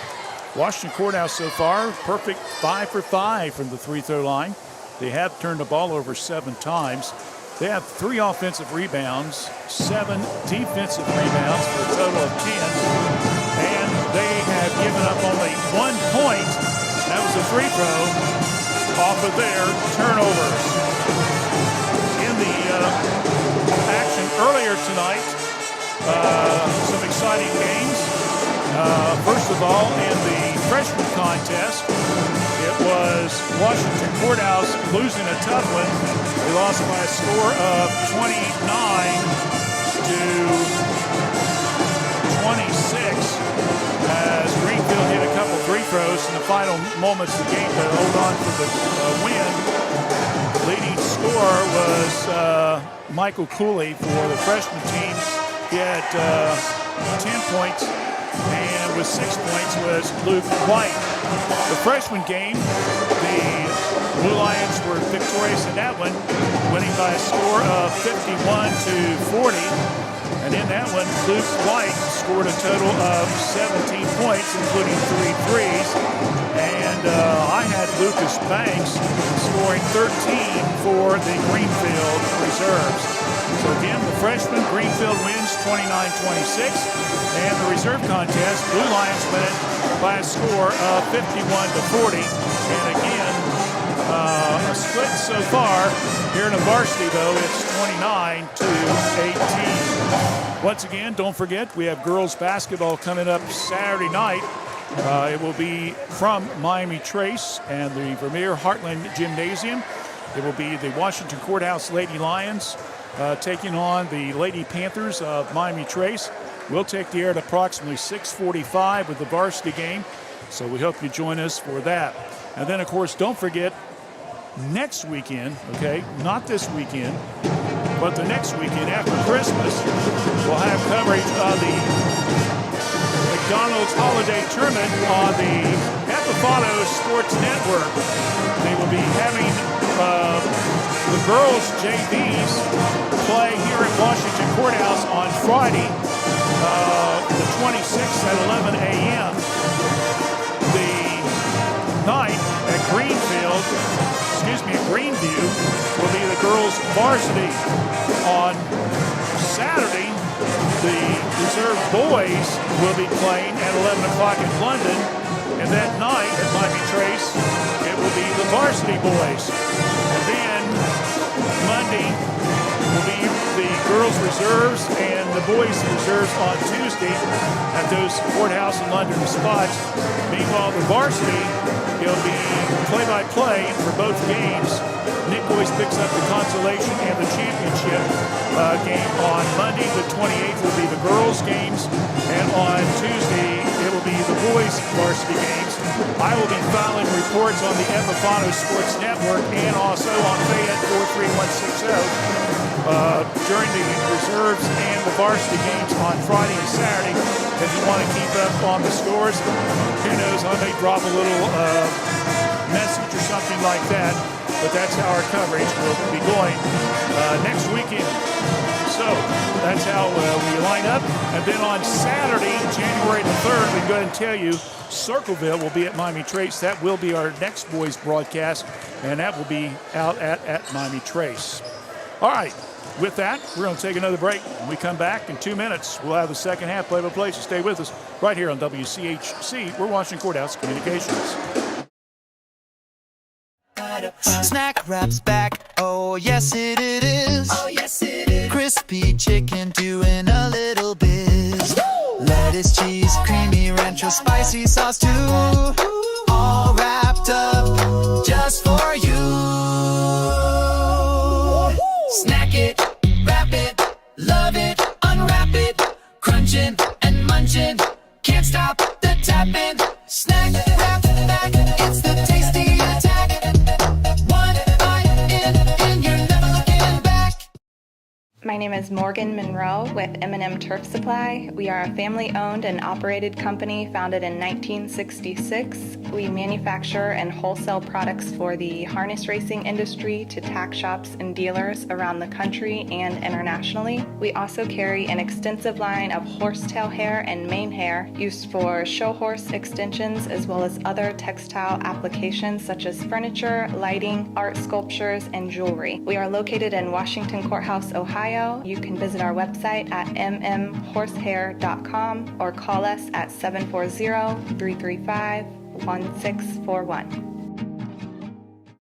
Washington Courthouse so far, perfect 5 for 5 from the free-throw line. They have turned the ball over 7 times. They have 3 offensive rebounds, 7 defensive rebounds for a total of 10. And they have given up only 1 point. That was a free throw off of their turnovers. In the action earlier tonight, some exciting games. First of all, in the freshman contest, it was Washington Courthouse losing a tough one. They lost by a score of 29 to 26 as Greenfield hit a couple free throws in the final moments of the game to hold on for the win. Leading scorer was Michael Cooley for the freshman team. He had 10 points, and with 6 points was Luke White. The freshman game, the Blue Lions were victorious in that one, winning by a score of 51 to 40. And in that one, Luke White scored a total of 17 points, including 3 threes. And I had Lucas Banks scoring 13 for the Greenfield reserves. So again, the freshman Greenfield wins 29-26. And the reserve contest, Blue Lions win it by a score of 51 to 40. And again, a split so far. Here in the varsity, though, it's 29 to 18. Once again, don't forget, we have girls basketball coming up Saturday night. It will be from Miami Trace and the Vermeer Heartland Gymnasium. It will be the Washington Courthouse Lady Lions taking on the Lady Panthers of Miami Trace. We'll take the air at approximately 6:45 with the varsity game, so we hope you join us for that. And then, of course, don't forget, next weekend, okay, not this weekend, but the next weekend after Christmas, we'll have coverage of the McDonald's Holiday Tournament on the Epifano Sports Network. They will be having the girls' JVs play here at Washington Courthouse on Friday, the 26th at 11 a.m. The night at Greenview will be the girls' varsity. On Saturday, the reserve boys will be playing at 11 o'clock in London, and that night at Miami Trace, it will be the varsity boys. And then Monday will be the girls' reserves and the boys' reserves on Tuesday at those courthouse and London spots. Meanwhile, the varsity, it'll be play-by-play for both games. Nick Boyce picks up the consolation and the championship game on Monday. The 28th will be the girls' games, and on Tuesday it will be the boys' varsity games. I will be filing reports on the Epifano Sports Network and also on Fayette 43160 during the reserves and the varsity games on Friday and Saturday. If you want to keep up on the scores, who knows, I may drop a little message or something like that, but that's how our coverage will be going next weekend. So that's how we line up. And then on Saturday, January the 3rd, we can go ahead and tell you, Circleville will be at Miami Trace. That will be our next boys broadcast, and that will be out at Miami Trace. All right, with that, we're going to take another break. When we come back in 2 minutes, we'll have the second half play-by-play, so stay with us right here on WCHC. We're Washington Courthouse Communications. Snack Wrap's back, oh yes it is. Oh yes it is. Crispy chicken doing a little biz. Lettuce, cheese, creamy rancho, spicy sauce too. All wrapped up just for you. Snack it, wrap it, love it, unwrap it, crunching and munching, can't stop the tapping. Snack Wrap back, it's the tasty attack. One bite in and you're never looking back. My name is Morgan Monroe with M&M Turf Supply. We are a family-owned and operated company founded in 1966. We manufacture and wholesale products for the harness racing industry to tack shops and dealers around the country and internationally. We also carry an extensive line of horsetail hair and mane hair used for show horse extensions as well as other textile applications such as furniture, lighting, art sculptures, and jewelry. We are located in Washington Courthouse, Ohio. You can visit our website at mmhorsehair.com or call us at 740-335-1641.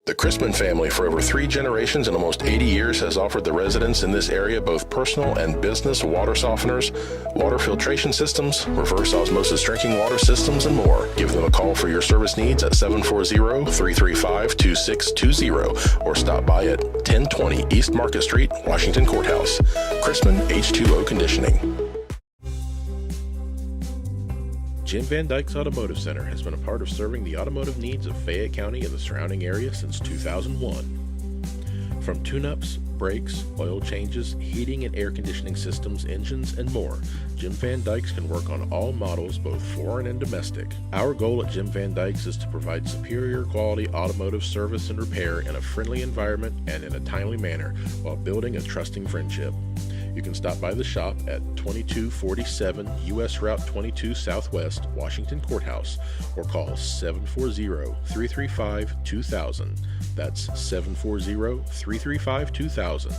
The Crispin family for over 3 generations and almost 80 years has offered the residents in this area both personal and business water softeners, water filtration systems, reverse osmosis drinking water systems, and more. Give them a call for your service needs at 740-335-2620 or stop by at 1020 East Market Street, Washington Courthouse. Crispin H2O Conditioning. Jim Van Dyke's Automotive Center has been a part of serving the automotive needs of Fayette County and the surrounding area since 2001. From tune-ups, brakes, oil changes, heating and air conditioning systems, engines, and more, Jim Van Dyke's can work on all models, both foreign and domestic. Our goal at Jim Van Dyke's is to provide superior quality automotive service and repair in a friendly environment and in a timely manner while building a trusting friendship. You can stop by the shop at 2247 U.S. Route 22 Southwest, Washington Courthouse, or call 740-335-2000. That's 740-335-2000,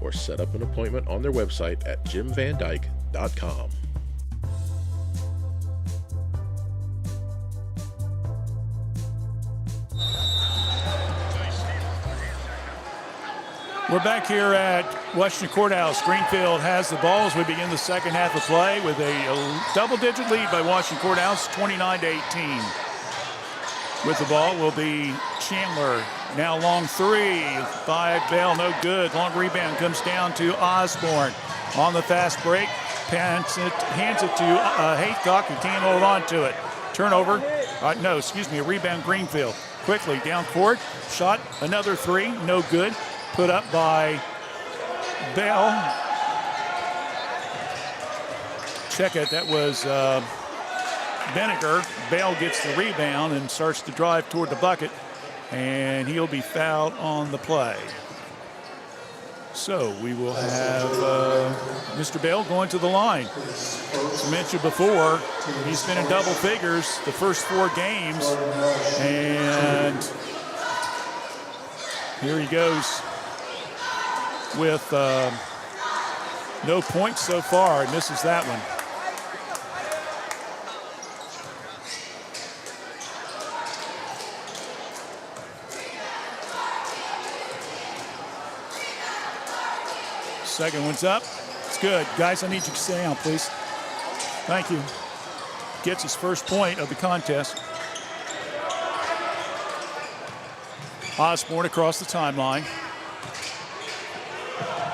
or set up an appointment on their website at jimvandyke.com. We're back here at Washington Courthouse. Greenfield has the ball as we begin the second half of play with a double-digit lead by Washington Courthouse, 29-18. With the ball will be Chandler. Now long three by Bell, no good. Long rebound comes down to Osborne. On the fast break, hands it to Haycock, who can't hold on to it. Turnover, a rebound Greenfield. Quickly down court, shot, another three, no good. Put up by Bell. Check it, that was Benniger. Bell gets the rebound and starts to drive toward the bucket, and he'll be fouled on the play. So we will have Mr. Bell going to the line. As mentioned before, he's been in double figures the first 4 games, and here he goes with no points so far. He misses that one. Second one's up. It's good. Guys, I need you to stay down, please. Thank you. Gets his first point of the contest. Osborne across the timeline.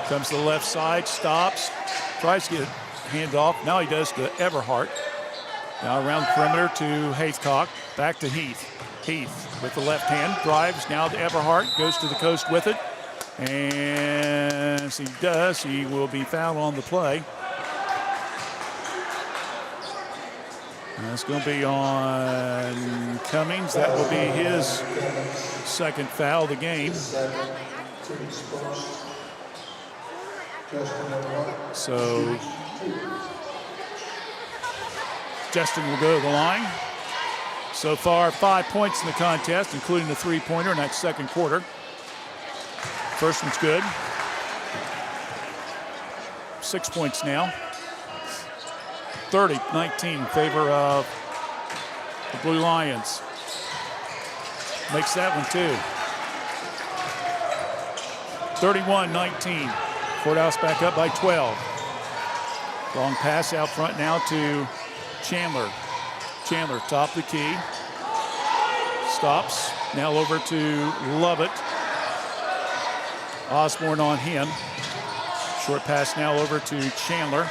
Comes to the left side, stops, tries to get hand off. Now he does to Everhart. Now around the perimeter to Haycock. Back to Heath. Heath with the left hand, drives now to Everhart, goes to the coast with it. And as he does, he will be fouled on the play. And that's going to be on Cummings. That will be his second foul of the game. So Justin will go to the line. So far, 5 points in the contest, including the three-pointer in that second quarter. First one's good. 6 points now. 30-19 in favor of the Blue Lions. Makes that one too. 31-19. Courthouse back up by 12. Long pass out front now to Chandler. Chandler, top of the key. Stops. Now over to Lovett. Osborne on him. Short pass now over to Chandler.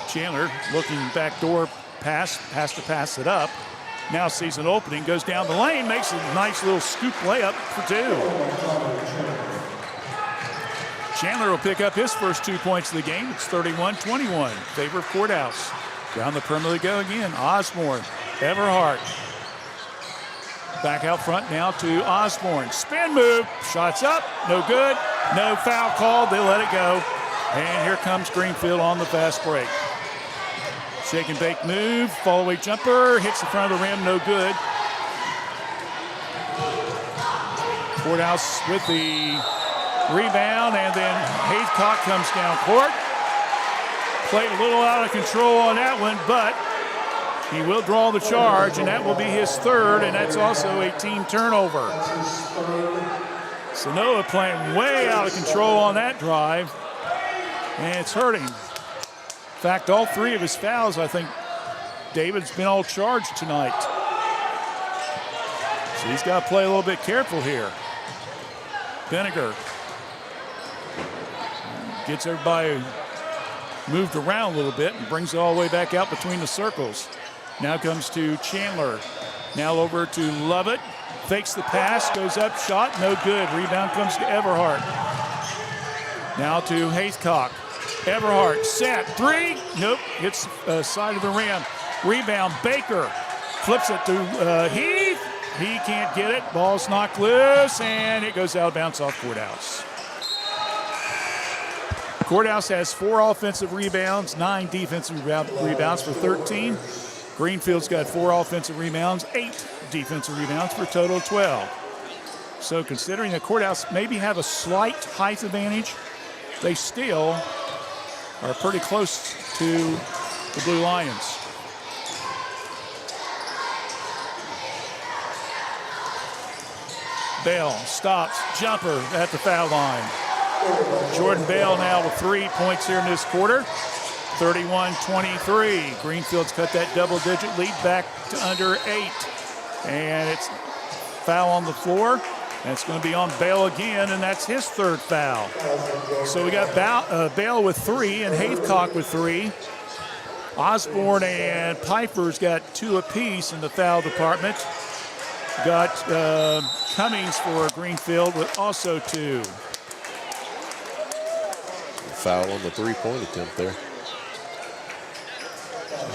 Chandler looking backdoor pass, has to pass it up. Now sees an opening, goes down the lane, makes a nice little scoop layup for 2. Chandler will pick up his first 2 points of the game. It's 31-21 in favor of Courthouse. Down the perimeter they go again. Osborne, Everhart. Back out front now to Osborne. Spin move, shots up, no good. No foul called, they let it go. And here comes Greenfield on the fast break. Shake and bake move, fall away jumper, hits the front of the rim, no good. Courthouse with the rebound, and then Haycock comes down court. Played a little out of control on that one, but He will draw the charge, and that will be his third, and that's also a team turnover. Sanoa playing way out of control on that drive, and it's hurting. In fact, all three of his fouls, I think, David's been all charged tonight. So he's got to play a little bit careful here. Vinegar gets everybody moved around a little bit and brings it all the way back out between the circles. Now comes to Chandler. Now over to Lovett. Fakes the pass, goes up, shot, no good. Rebound comes to Everhart. Now to Haythcock. Everhart, set, three. Nope, hits side of the rim. Rebound, Baker. Flips it to Heath. He can't get it. Ball's knocked loose, and it goes out of bounds off Courthouse. Courthouse has 4 offensive rebounds, 9 defensive rebounds for 13. Greenfield's got 4 offensive rebounds, 8 defensive rebounds for a total of 12. So considering that Courthouse maybe have a slight height advantage, they still are pretty close to the Blue Lions. Bell stops, jumper at the foul line. Jordan Bell now with 3 points here in this quarter. 31-23. Greenfield's cut that double-digit lead back to under 8. And it's foul on the floor. And it's going to be on Bell again, and that's his third foul. So we got Bell with 3 and Haythcock with 3. Osborne and Piper's got 2 apiece in the foul department. Got Cummings for Greenfield with also 2. Foul on the three-point attempt there.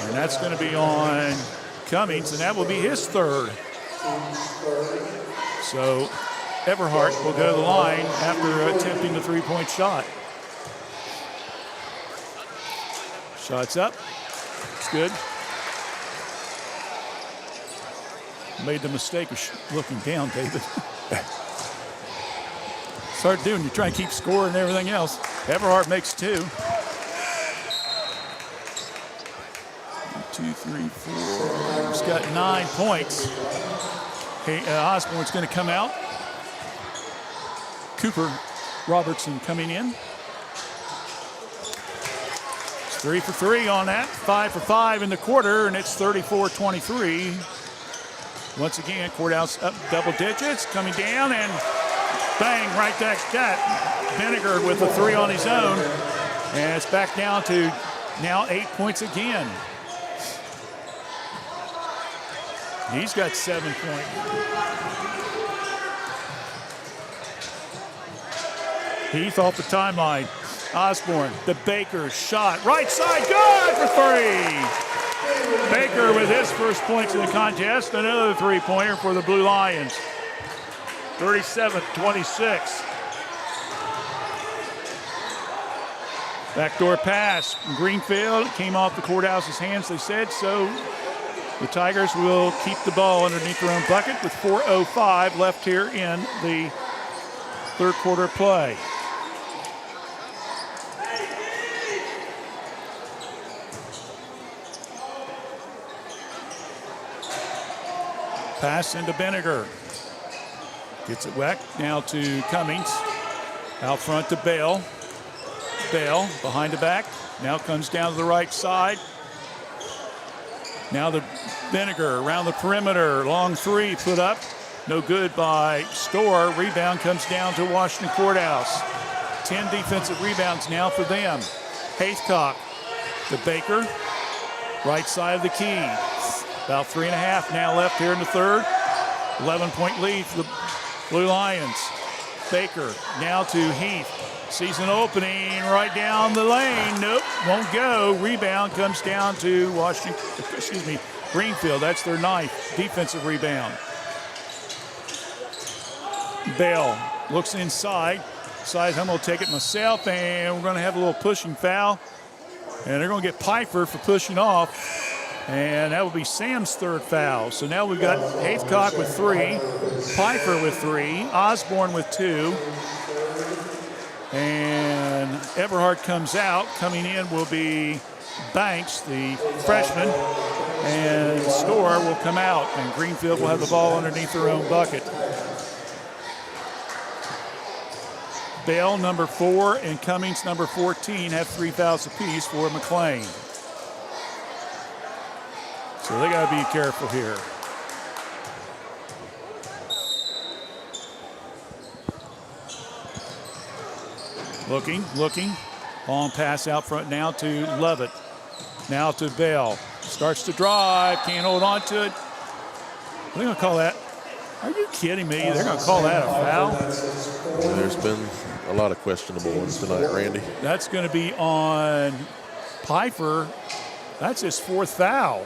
And that's going to be on Cummings, and that will be his third. So Everhart will go to the line after attempting the three-point shot. Shot's up. It's good. Made the mistake of looking down, David. Start doing, you try and keep score and everything else. Everhart makes 2. 2, 3, 4. He's got 9 points. Osborne's going to come out. Cooper Robertson coming in. It's 3 for 3 on that. 5 for 5 in the quarter, and it's 34-23. Once again, Courthouse up double digits, coming down, and bang, right back that. Vinegar with a 3 on his own. And it's back down to now 8 points again. He's got 7 points. Heath off the timeline. Osborne, the Baker shot. Right side, good for 3. Baker with his first points in the contest. Another 3-pointer for the Blue Lions. 37-26. Backdoor pass from Greenfield. Came off the Courthouse's hands, they said, so the Tigers will keep the ball underneath their own bucket with 4:05 left here in the third quarter play. Pass into Vinegar. Gets it back now to Cummings. Out front to Bell. Bell behind the back. Now comes down to the right side. Now the Vinegar around the perimeter. Long 3 put up. No good by Storr. Rebound comes down to Washington Courthouse. 10 defensive rebounds now for them. Haythcock to Baker. Right side of the key. About 3.5 now left here in the third. 11-point lead for the Blue Lions. Baker now to Heath. Sees an opening right down the lane. Nope, won't go. Rebound comes down to Greenfield. That's their 9th defensive rebound. Bell looks inside. Decides I'm going to take it myself, and we're going to have a little pushing foul. And they're going to get Piper for pushing off. And that will be Sam's third foul. So now we've got Haythcock with 3, Piper with 3, Osborne with 2. And Everhart comes out. Coming in will be Banks, the freshman. and score will come out, and Greenfield will have the ball underneath their own bucket. Bell, number 4, and Cummings, number 14, have 3 fouls apiece for McClain. So they got to be careful here. Looking. Long pass out front now to Lovett. Now to Bell. Starts to drive, can't hold on to it. They're going to call that. Are you kidding me? They're going to call that a foul? There's been a lot of questionable ones tonight, Randy. That's going to be on Pfeiffer. That's his 4th foul.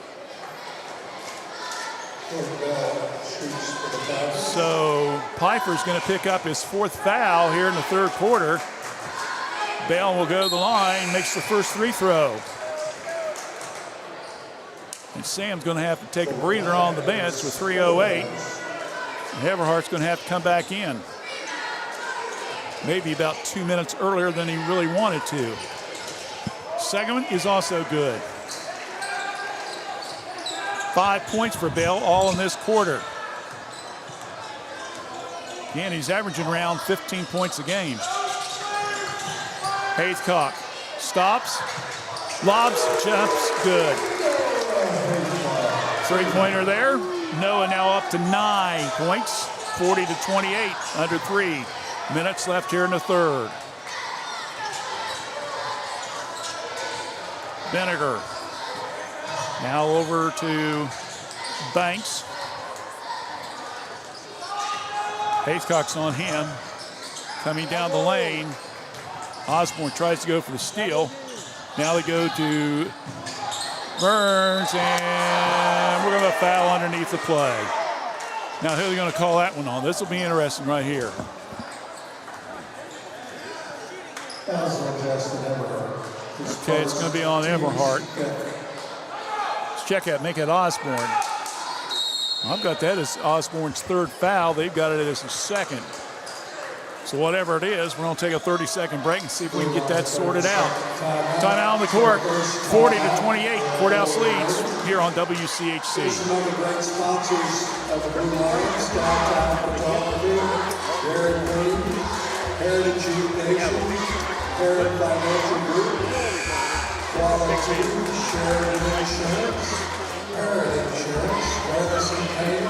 So Pfeiffer's going to pick up his 4th foul here in the 3rd quarter. Bell will go to the line, makes the first free throw. And Sam's going to have to take a breather on the bench with 3:08. Everhart's going to have to come back in. Maybe about 2 minutes earlier than he really wanted to. Second one is also good. 5 points for Bell, all in this quarter. Again, he's averaging around 15 points a game. Haythcock stops, lobs, jumps, good. 3-pointer there. Noah now up to 9 points, 40-28, under 3 minutes left here in the 3rd. Vinegar now over to Banks. Haythcock's on him. Coming down the lane. Osborne tries to go for the steal. Now they go to Burns, and we're going to foul underneath the play. Now who are they going to call that one on? This will be interesting right here. Okay, it's going to be on Everhart. Let's check out, make it Osborne. I've got that as Osborne's 3rd foul. They've got it as his 2nd. So whatever it is, we're going to take a 30-second break and see if we can get that sorted out. Timeout on the court, 40-28. Courthouse leads here on WCHC. This is one of the great sponsors of the Blue Lions, Downtown Photography, Gary Green, Heritage Youth Nation, Heritage Financial Group, Quality, Sheridan Insurance, Heritage Insurance, Madison Payne,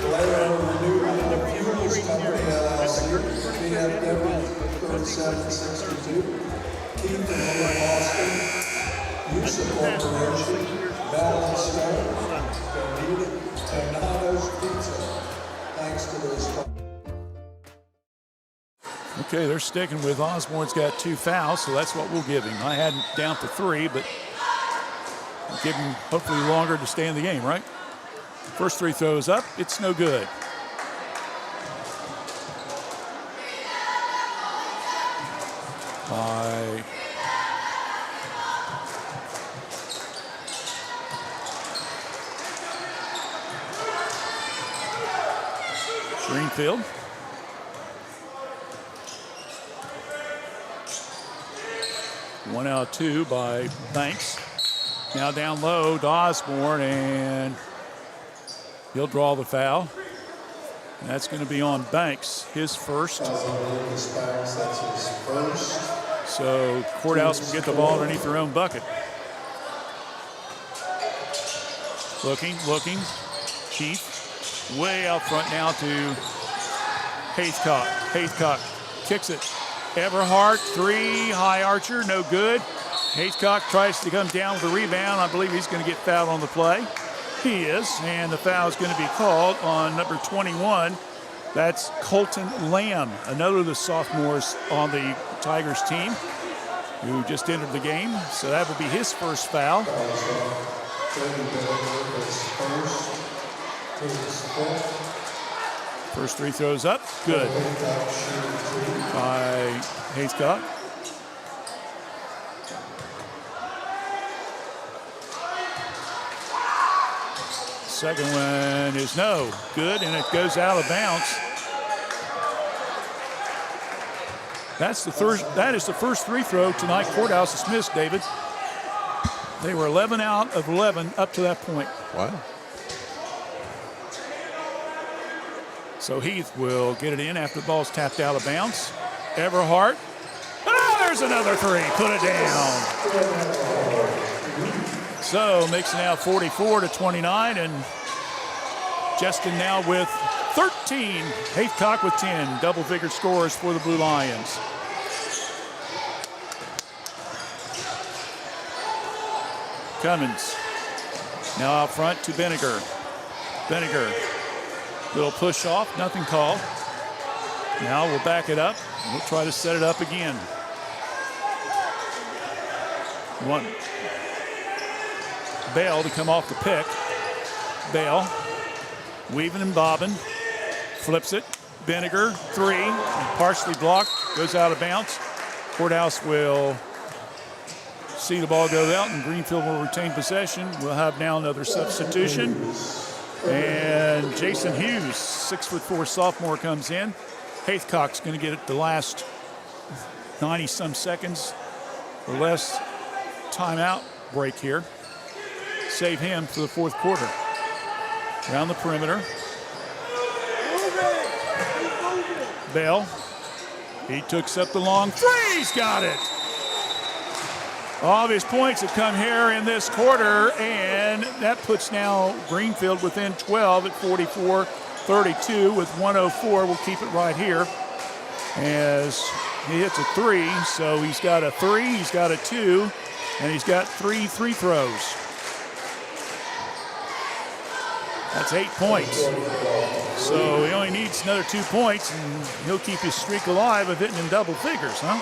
Valero Renewable Fuels Company LLC, BMW 3762, Keith and Miller Boston, Yusa Corporation, Madeline Stone, Tornado's Pizza. Thanks to those. Okay, they're sticking with Osborne's got 2 fouls, so that's what we'll give him. I had him down for 3, but I'll give him hopefully longer to stay in the game, right? First 3 throws up, it's no good. By Greenfield. One out of 2 by Banks. Now down low to Osborne, and he'll draw the foul. And that's going to be on Banks, his first. So Courthouse will get the ball underneath their own bucket. Looking. Keith way out front now to Haythcock. Haythcock kicks it. Everhart, 3, high archer, no good. Haythcock tries to come down with a rebound. I believe he's going to get fouled on the play. He is, and the foul is going to be called on number 21. That's Colton Lamb, another of the sophomores on the Tigers team who just entered the game. So that will be his first foul. First 3 throws up, good by Haythcock. Second one is no good, and it goes out of bounds. That is the first free throw tonight. Courthouse is missed, David. They were 11 out of 11 up to that point. Wow. So Heath will get it in after the ball's tapped out of bounds. Everhart. Oh, there's another three. Put it down. So makes it now 44-29, and Justin now with 13. Haycock with 10. Double-figure scores for the Blue Lions. Cummins now out front to Benniger. Benniger, little push off, nothing called. Now we'll back it up. We'll try to set it up again. One. Bale to come off the pick. Bale weaving and bobbing. Flips it. Benniger, three. Partially blocked. Goes out of bounds. Courthouse will see the ball go out, and Greenfield will retain possession. We'll have now another substitution. And Jason Hughes, 6'4" sophomore, comes in. Haycock's going to get it the last 90-some seconds or less timeout break here. Save him for the fourth quarter. Around the perimeter. Bell. He took up the long three. He's got it. All of his points have come here in this quarter, and that puts now Greenfield within 12 at 44-32 with 1:04. We'll keep it right here as he hits a three. So he's got a three, he's got a two, and he's got 3 free throws. That's 8 points. So he only needs another 2 points, and he'll keep his streak alive of hitting in double figures, huh?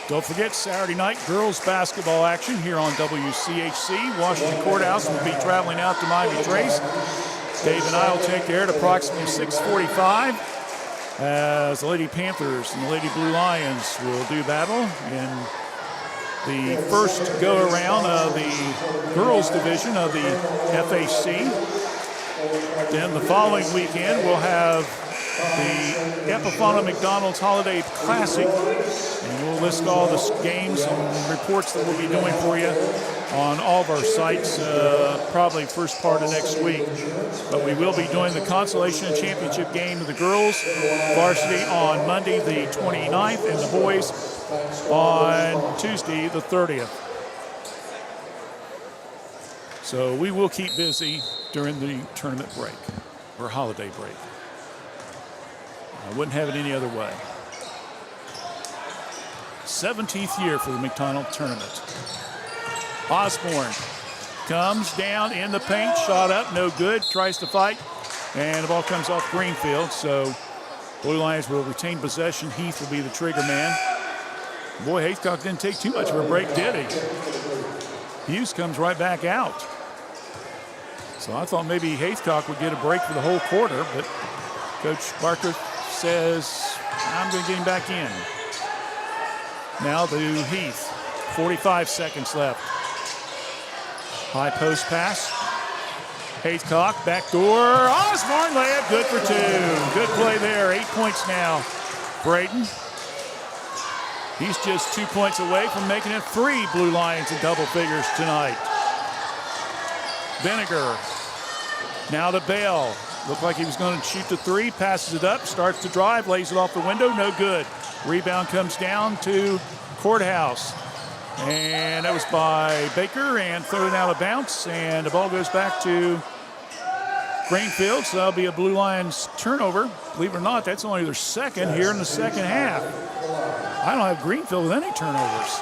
Don't forget Saturday night girls basketball action here on WCHC. Washington Courthouse will be traveling out to Miami Trace. Dave and I will take care at approximately 6:45 as the Lady Panthers and the Lady Blue Lions will do battle in the first go-around of the girls division of the FAC. Then the following weekend we'll have the Epifana McDonald's Holiday Classic, and we'll list all the games and reports that we'll be doing for you on all of our sites probably first part of next week. But we will be doing the consolation and championship game of the girls varsity on Monday the 29th and the boys on Tuesday the 30th. So we will keep busy during the tournament break or holiday break. I wouldn't have it any other way. 17th year for the McDonald tournament. Osborne comes down in the paint, shot up, no good, tries to fight, and the ball comes off Greenfield. So Blue Lions will retain possession. Heath will be the trigger man. Boy, Haycock didn't take too much of a break, did he? Hughes comes right back out. So I thought maybe Haycock would get a break for the whole quarter, but Coach Barker says, I'm going to get him back in. Now to Heath. 45 seconds left. High post pass. Haycock, backdoor. Osborne layup, good for two. Good play there. 8 points now. Braden. He's just 2 points away from making it 3 Blue Lions in double figures tonight. Benniger. Now to Bale. Looked like he was going to shoot the three, passes it up, starts to drive, lays it off the window, no good. Rebound comes down to Courthouse. And that was by Baker and thrown out of bounds, and the ball goes back to Greenfield, so that'll be a Blue Lions turnover. Believe it or not, that's only their second here in the second half. I don't have Greenfield with any turnovers.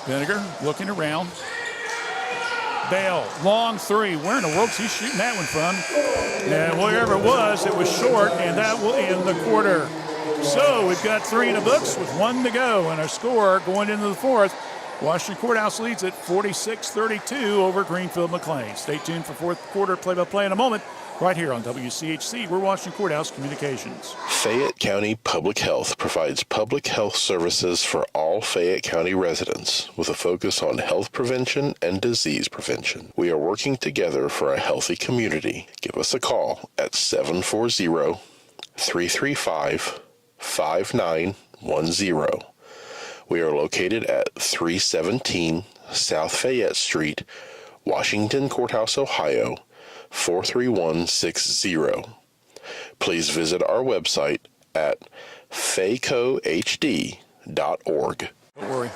Benniger looking around. Bale, long three. Where in the world is he shooting that one from? And wherever it was short, and that will end the quarter. So we've got 3 in the books with 1 to go, and our score going into the fourth. Washington Courthouse leads at 46-32 over Greenfield McClain. Stay tuned for fourth quarter play-by-play in a moment. right here on WCHC. We're Washington Courthouse Communications. Fayette County Public Health provides public health services for all Fayette County residents with a focus on health prevention and disease prevention. We are working together for a healthy community. Give us a call at 740-335-5910. We are located at 317 South Fayette Street, Washington Courthouse, Ohio, 43160. Please visit our website at faycohd.org. Don't worry.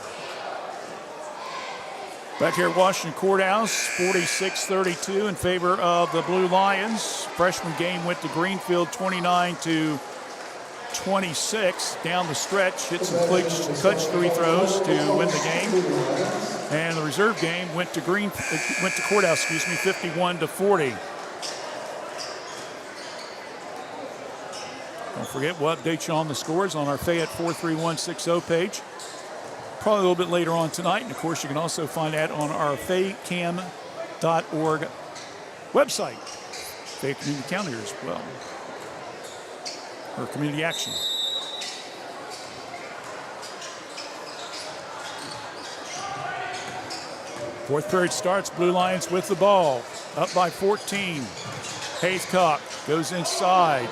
Back here at Washington Courthouse, 46-32 in favor of the Blue Lions. Freshman game went to Greenfield 29-26. Down the stretch, hit some clutch free throws to win the game. And the reserve game went to Courthouse, 51-40. Don't forget, we'll update you on the scores on our Fayette 43160 page. Probably a little bit later on tonight. And, of course, you can also find that on our faycam.org website. Fayette Community Calendar as well. Or Community Action. Fourth period starts. Blue Lions with the ball. Up by 14. Haythcock goes inside.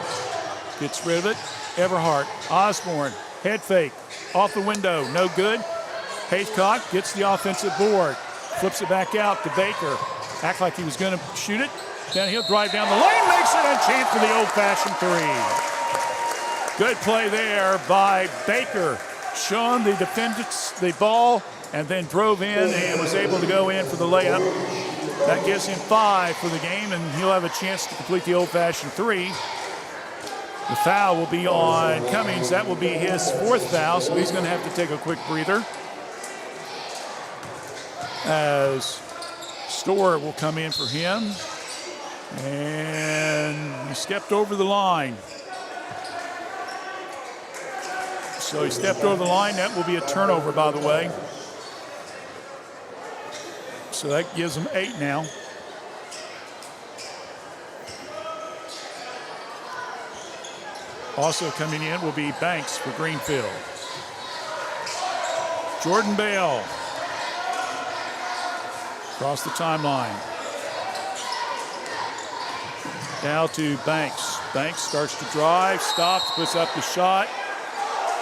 Gets rid of it. Everhart. Osborne. Head fake. Off the window. No good. Haythcock gets the offensive board. Flips it back out to Baker. Act like he was going to shoot it. Then he'll drive down the lane. Makes it a chance for the old-fashioned three. Good play there by Baker. Showing the defendants the ball and then drove in and was able to go in for the layup. That gives him 5 for the game, and he'll have a chance to complete the old-fashioned three. The foul will be on Cummings. That will be his 4th foul, so he's going to have to take a quick breather. As Storr will come in for him. And he stepped over the line. So he stepped over the line. That will be a turnover, by the way. So that gives him 8 now. Also coming in will be Banks for Greenfield. Jordan Bale across the timeline. Now to Banks. Banks starts to drive, stops, puts up the shot,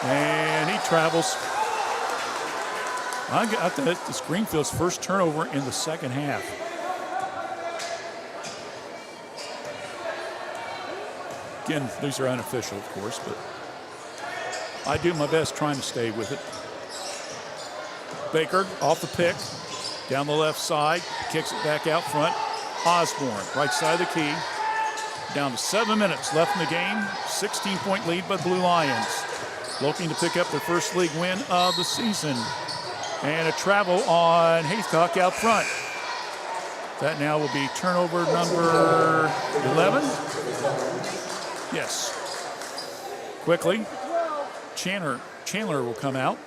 and he travels. I thought this Greenfield's first turnover in the second half. Again, these are unofficial, of course, but I do my best trying to stay with it. Baker off the pick, down the left side, kicks it back out front. Osborne, right side of the key. Down to 7 minutes left in the game. 16-point lead by the Blue Lions. Looking to pick up their first league win of the season. And a travel on Haythcock out front. That now will be turnover number 11. Yes. Quickly, Chandler will come out.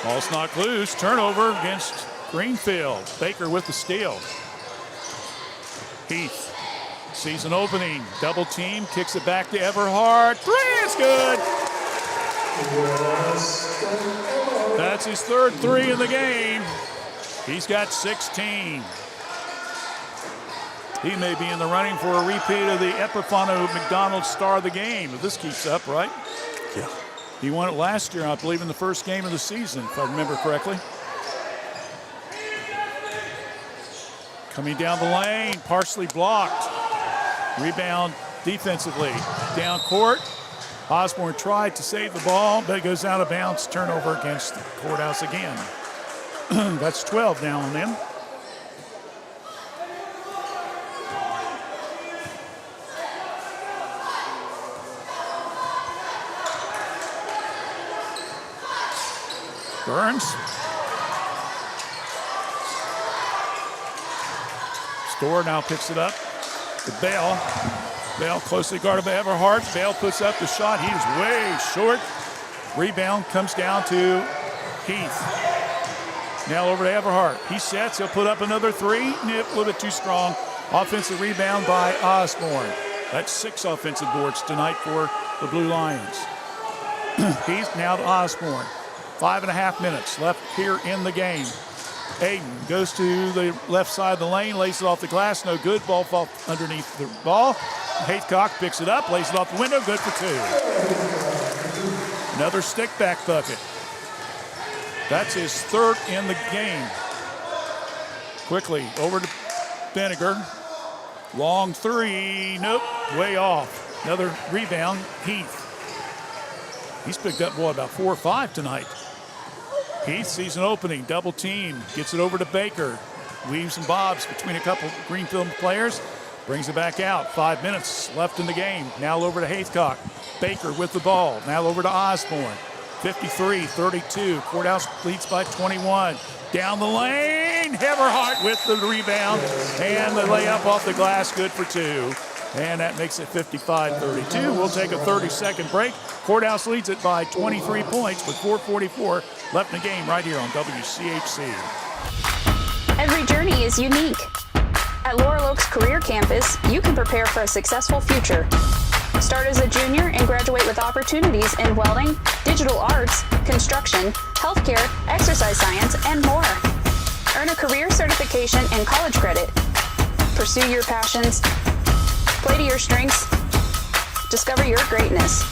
Ball's knocked loose. Turnover against Greenfield. Baker with the steal. Heath sees an opening. Double team. Kicks it back to Everhart. 3 is good. That's his 3rd 3 in the game. He's got 16. He may be in the running for a repeat of the Epifano McDonald Star of the Game. If this keeps up, right? Yeah. He won it last year, I believe, in the first game of the season, if I remember correctly. Coming down the lane, partially blocked. Rebound defensively. Down court. Osborne tried to save the ball, but it goes out of bounds. Turnover against the Courthouse again. That's 12 now on them. Burns. Storr now picks it up. The Bale Bell closely guarded by Everhart. Bell puts up the shot. He is way short. Rebound comes down to Heath. Now over to Everhart. He sets. He'll put up another three. Nip, a little bit too strong. Offensive rebound by Osborne. That's 6 offensive boards tonight for the Blue Lions. Heath now to Osborne. 5.5 minutes left here in the game. Aiden goes to the left side of the lane, lays it off the glass, no good. Ball falls underneath the ball. Haycock picks it up, lays it off the window, good for 2. Another stick back bucket. That's his 3rd in the game. Quickly over to Vinegar. Long 3, nope, way off. Another rebound, Heath. He's picked up, about 4 or 5 tonight. Heath sees an opening, double team, gets it over to Baker. Weaves and bobs between a couple Greenfield players, brings it back out. 5 minutes left in the game. Now over to Haycock. Baker with the ball. Now over to Osborne. 53-32. Courthouse leads by 21. Down the lane. Everhart with the rebound. And the layup off the glass, good for 2. And that makes it 55-32. We'll take a 30-second break. Courthouse leads it by 23 points with 4:44 left in the game right here on WCHC. Every journey is unique. At Laurel Oaks Career Campus, you can prepare for a successful future. Start as a junior and graduate with opportunities in welding, digital arts, construction, healthcare, exercise science, and more. Earn a career certification and college credit. Pursue your passions. Play to your strengths. Discover your greatness.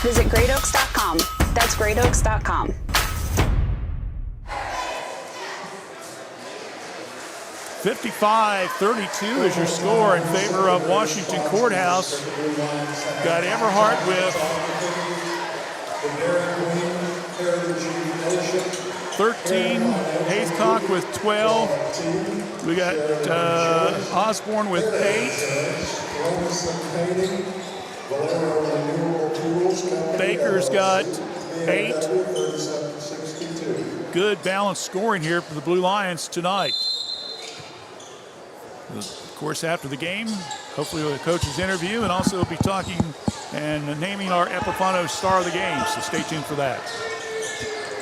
Visit greatoaks.com. That's greatoaks.com. 55-32 is your score in favor of Washington Courthouse. Got Everhart with 13, Haycock with 12. We got Osborne with 8. Baker's got 8. Good balanced scoring here for the Blue Lions tonight. Of course, after the game, hopefully with a coach's interview, and also we'll be talking and naming our Epifano Star of the Game, so stay tuned for that.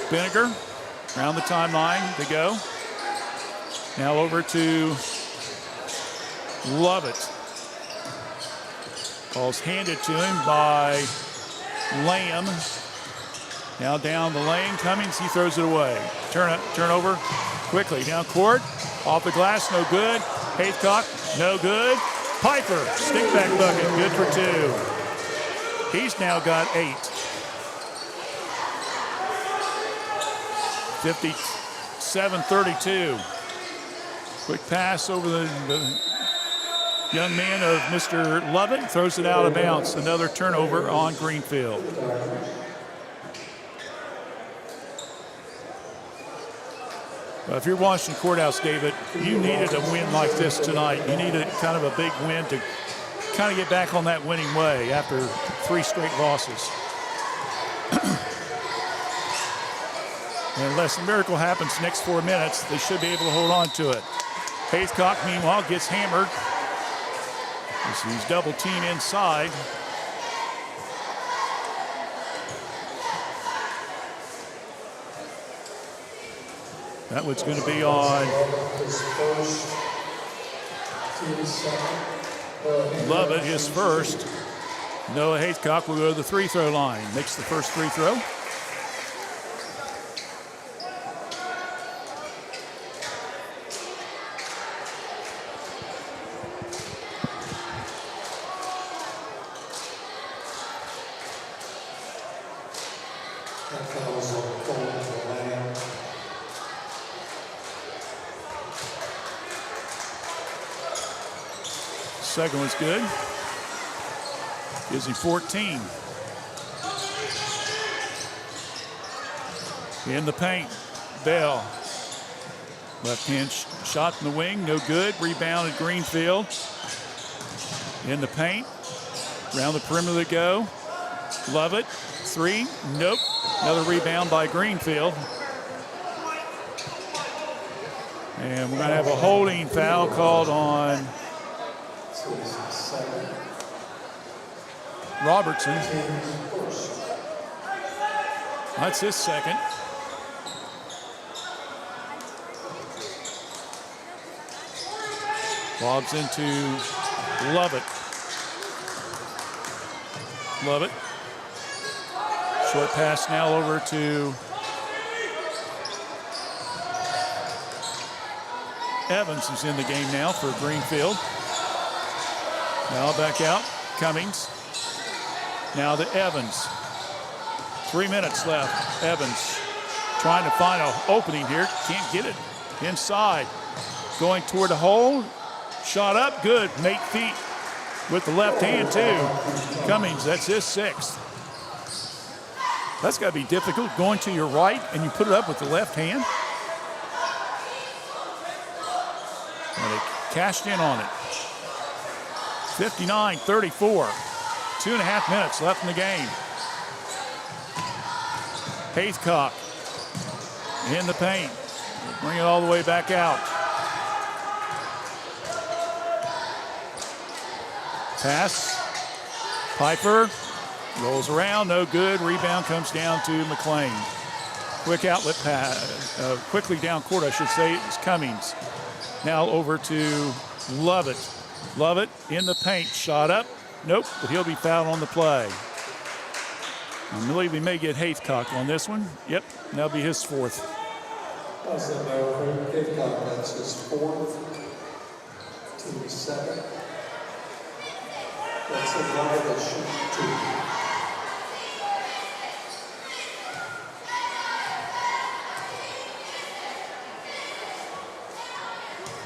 Vinegar, around the timeline to go. Now over to Lovett. Ball's handed to him by Lamb. Now down the lane, Cummings, he throws it away. Turnover quickly, down court, off the glass, no good. Haycock, no good. Piper, stick back bucket, good for 2. He's now got 8. 57-32. Quick pass over the young man of Mr. Lovett, throws it out of bounds. Another turnover on Greenfield. If you're Washington Courthouse, David, you needed a win like this tonight. You needed kind of a big win to kind of get back on that winning way after 3 straight losses. And unless a miracle happens next 4 minutes, they should be able to hold on to it. Haycock, meanwhile, gets hammered. He's double team inside. That one's going to be on Lovett, his first. Noah Haycock will go to the free throw line. Makes the first free throw. Second one's good. Gives him 14. In the paint, Bell. Left-hand shot in the wing, no good. Rebounded Greenfield. In the paint, around the perimeter they go. Lovett, 3, nope. Another rebound by Greenfield. And we're going to have a holding foul called on Robertson. That's his second. Lobs into Lovett. Lovett. Short pass now over to Evans, who's in the game now for Greenfield. Now back out, Cummings. Now to Evans. 3 minutes left. Evans trying to find an opening here. Can't get it. Inside. Going toward the hole. Shot up. Good. Nate Feet with the left hand, too. Cummings, that's his sixth. That's got to be difficult, going to your right, and you put it up with the left hand. And they cashed in on it. 59-34. 2.5 minutes left in the game. Haythcock in the paint. Bring it all the way back out. Pass. Piper rolls around, no good. Rebound comes down to McClain. Quick outlet pass, quickly down court, I should say, is Cummings. Now over to Lovett. Lovett in the paint, shot up. Nope, but he'll be fouled on the play. I believe we may get Haythcock on this one. Yep, that'll be his fourth. That's Haythcock, that's his fourth. Team second. That's the guy that shoots two.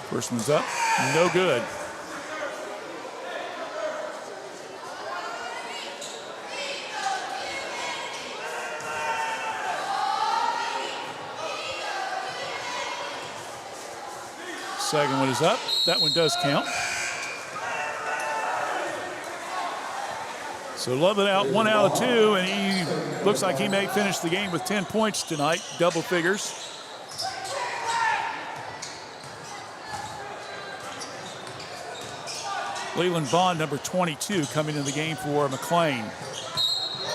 First one's up, no good. Second one is up. That one does count. So Lovett out 1 out of 2, and he looks like he may finish the game with 10 points tonight, double figures. Leland Bond, number 22, coming in the game for McClain.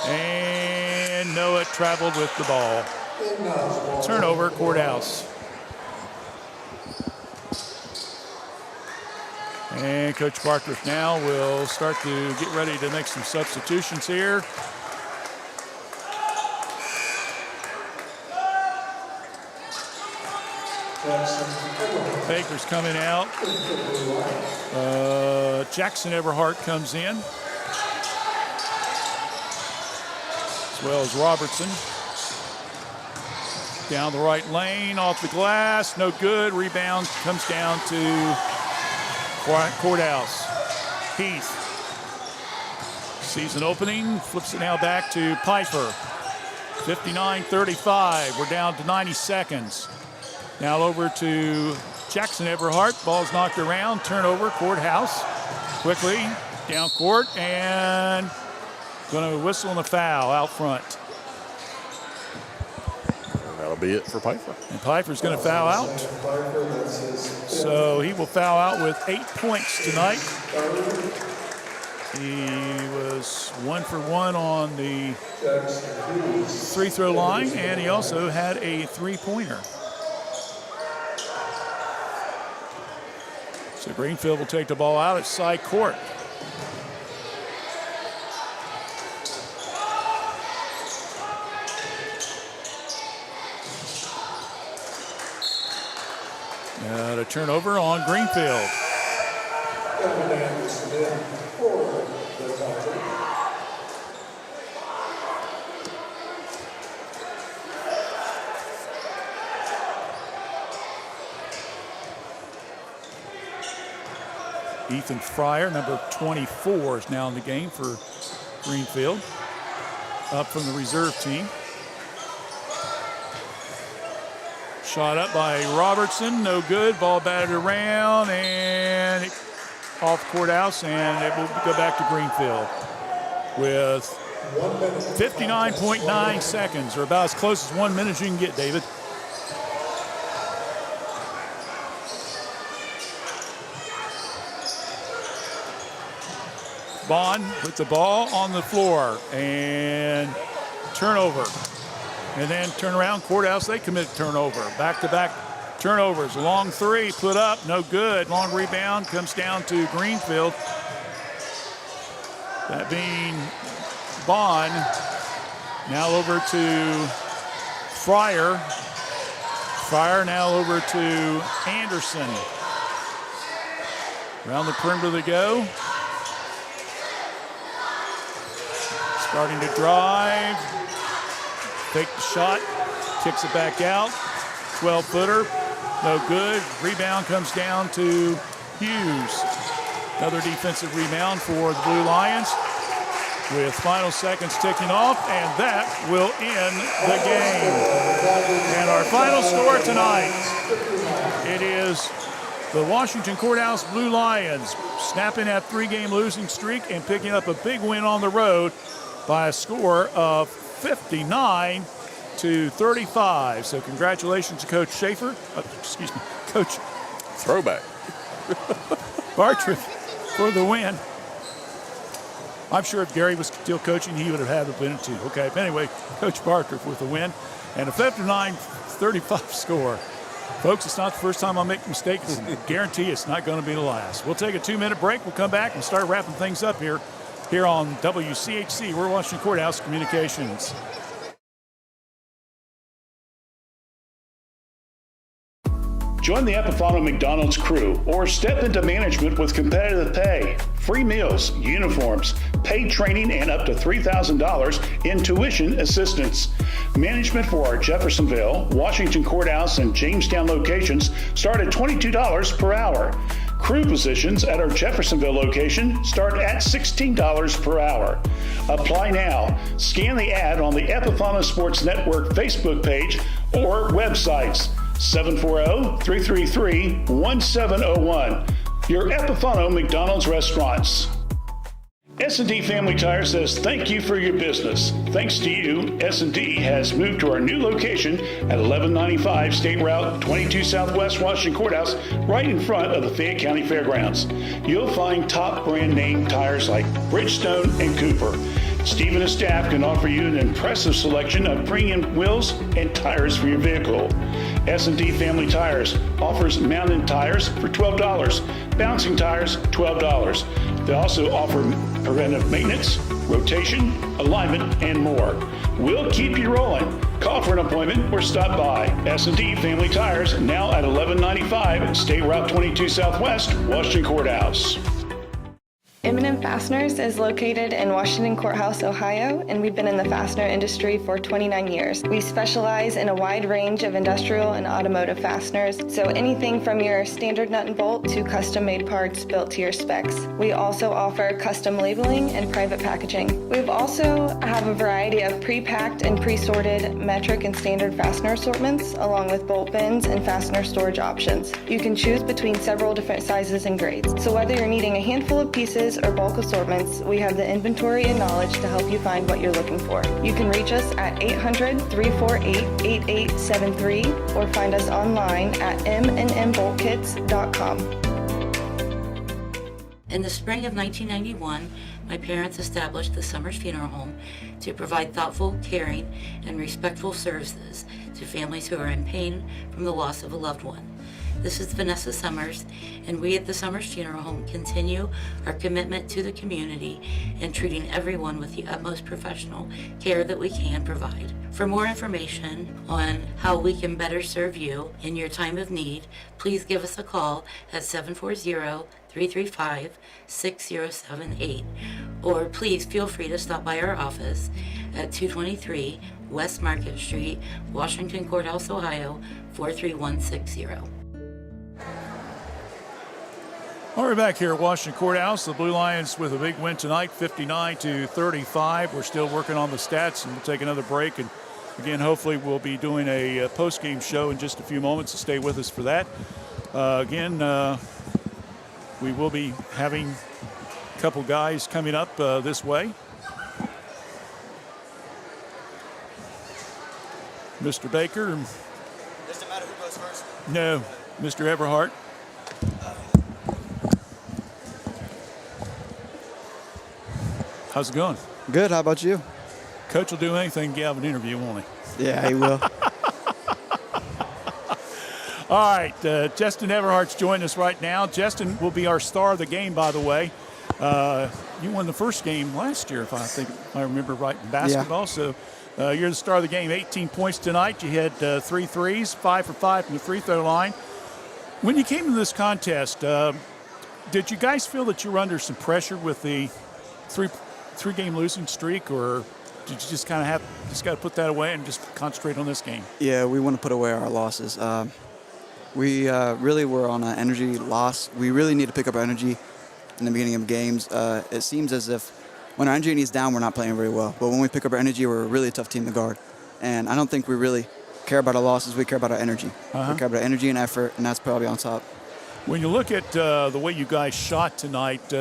And Noah traveled with the ball. Turnover, Courthouse. And Coach Barkworth now will start to get ready to make some substitutions here. Baker's coming out. Jackson Everhart comes in, as well as Robertson. Down the right lane, off the glass, no good. Rebound comes down to Courthouse. Heath sees an opening, flips it now back to Piper. 59-35, we're down to 90 seconds. Now over to Jackson Everhart, ball's knocked around, turnover, Courthouse. Quickly, down court, and gonna whistle on the foul out front. And that'll be it for Piper. And Piper's gonna foul out. So he will foul out with 8 points tonight. He was 1 for 1 on the free throw line, and he also had a three-pointer. So Greenfield will take the ball out at side court. A turnover on Greenfield. Ethan Fryer, number 24, is now in the game for Greenfield, up from the reserve team. Shot up by Robertson, no good. Ball batted around and off Courthouse, and it will go back to Greenfield with 59.9 seconds, or about as close as 1 minute as you can get, David. Bond with the ball on the floor and turnover. And then turn around, Courthouse, they commit turnover. Back-to-back turnovers. A long three put up, no good. Long rebound comes down to Greenfield. That being Bond. Now over to Fryer. Fryer now over to Anderson. Around the perimeter they go. Starting to drive. Fake the shot. Kicks it back out. 12-footer. No good. Rebound comes down to Hughes. Another defensive rebound for the Blue Lions. With final seconds ticking off, and that will end the game. And our final score tonight, it is the Washington Courthouse Blue Lions snapping that 3-game losing streak and picking up a big win on the road by a score of 59-35. So congratulations to Coach Schaefer. Coach Throwback. Bartriff for the win. I'm sure if Gary was still coaching, he would have had the win too. Okay, but anyway, Coach Bartriff with the win and a 59-35 score. Folks, it's not the first time I make a mistake. I guarantee it's not going to be the last. We'll take a 2-minute break. We'll come back and start wrapping things up here on WCHC. We're Washington Courthouse Communications. Join the Epifano McDonald's crew or step into management with competitive pay, free meals, uniforms, paid training, and up to $3,000 in tuition assistance. Management for our Jeffersonville, Washington Courthouse, and Jamestown locations start at $22 per hour. Crew positions at our Jeffersonville location start at $16 per hour. Apply now. Scan the ad on the Epifano Sports Network Facebook page or websites. 740-333-1701. Your Epifano McDonald's restaurants. S&D Family Tire says thank you for your business. Thanks to you, S&D has moved to our new location at 1195 State Route 22 Southwest Washington Courthouse, right in front of the Fayette County Fairgrounds. You'll find top brand name tires like Bridgestone and Cooper. Steve and his staff can offer you an impressive selection of premium wheels and tires for your vehicle. S&D Family Tires offers mounted tires for $12, bouncing tires $12. They also offer preventive maintenance, rotation, alignment, and more. We'll keep you rolling. Call for an appointment or stop by. S&D Family Tires, now at 1195 State Route 22 Southwest, Washington Courthouse. M&M Fasteners is located in Washington Courthouse, Ohio, and we've been in the fastener industry for 29 years. We specialize in a wide range of industrial and automotive fasteners, so anything from your standard nut and bolt to custom-made parts built to your specs. We also offer custom labeling and private packaging. We also have a variety of pre-packed and pre-sorted metric and standard fastener assortments, along with bolt bins and fastener storage options. You can choose between several different sizes and grades. So whether you're needing a handful of pieces or bulk assortments, we have the inventory and knowledge to help you find what you're looking for. You can reach us at 800-348-8873 or find us online at mnmboltkits.com. In the spring of 1991, my parents established the Summers Funeral Home to provide thoughtful, caring, and respectful services to families who are in pain from the loss of a loved one. This is Vanessa Summers, and we at the Summers Funeral Home continue our commitment to the community and treating everyone with the utmost professional care that we can provide. For more information on how we can better serve you in your time of need, please give us a call at 740-335-6078, or please feel free to stop by our office at 223 West Market Street, Washington Courthouse, Ohio, 43160. All right, back here at Washington Courthouse, the Blue Lions with a big win tonight, 59-35. We're still working on the stats, and we'll take another break. And again, hopefully we'll be doing a post-game show in just a few moments, so stay with us for that. We will be having a couple guys coming up this way. Mr. Baker. Does it matter who goes first? No, Mr. Everhart. How's it going? Good. How about you? Coach will do anything to have an interview, won't he? Yeah, he will. All right, Justin Everhart's joining us right now. Justin will be our star of the game, by the way. You won the first game last year, if I remember right, in basketball. Yeah. So you're the star of the game. 18 points tonight. You had 3 threes, 5 for 5 from the free throw line. When you came to this contest, did you guys feel that you were under some pressure with the three-game losing streak, or did you just kind of got to put that away and just concentrate on this game? Yeah, we want to put away our losses. We really were on an energy loss. We really need to pick up our energy in the beginning of games. It seems as if when our energy is down, we're not playing very well. But when we pick up our energy, we're a really tough team to guard. And I don't think we really care about our losses. We care about our energy. We care about our energy and effort, and that's probably on top. When you look at the way you guys shot tonight,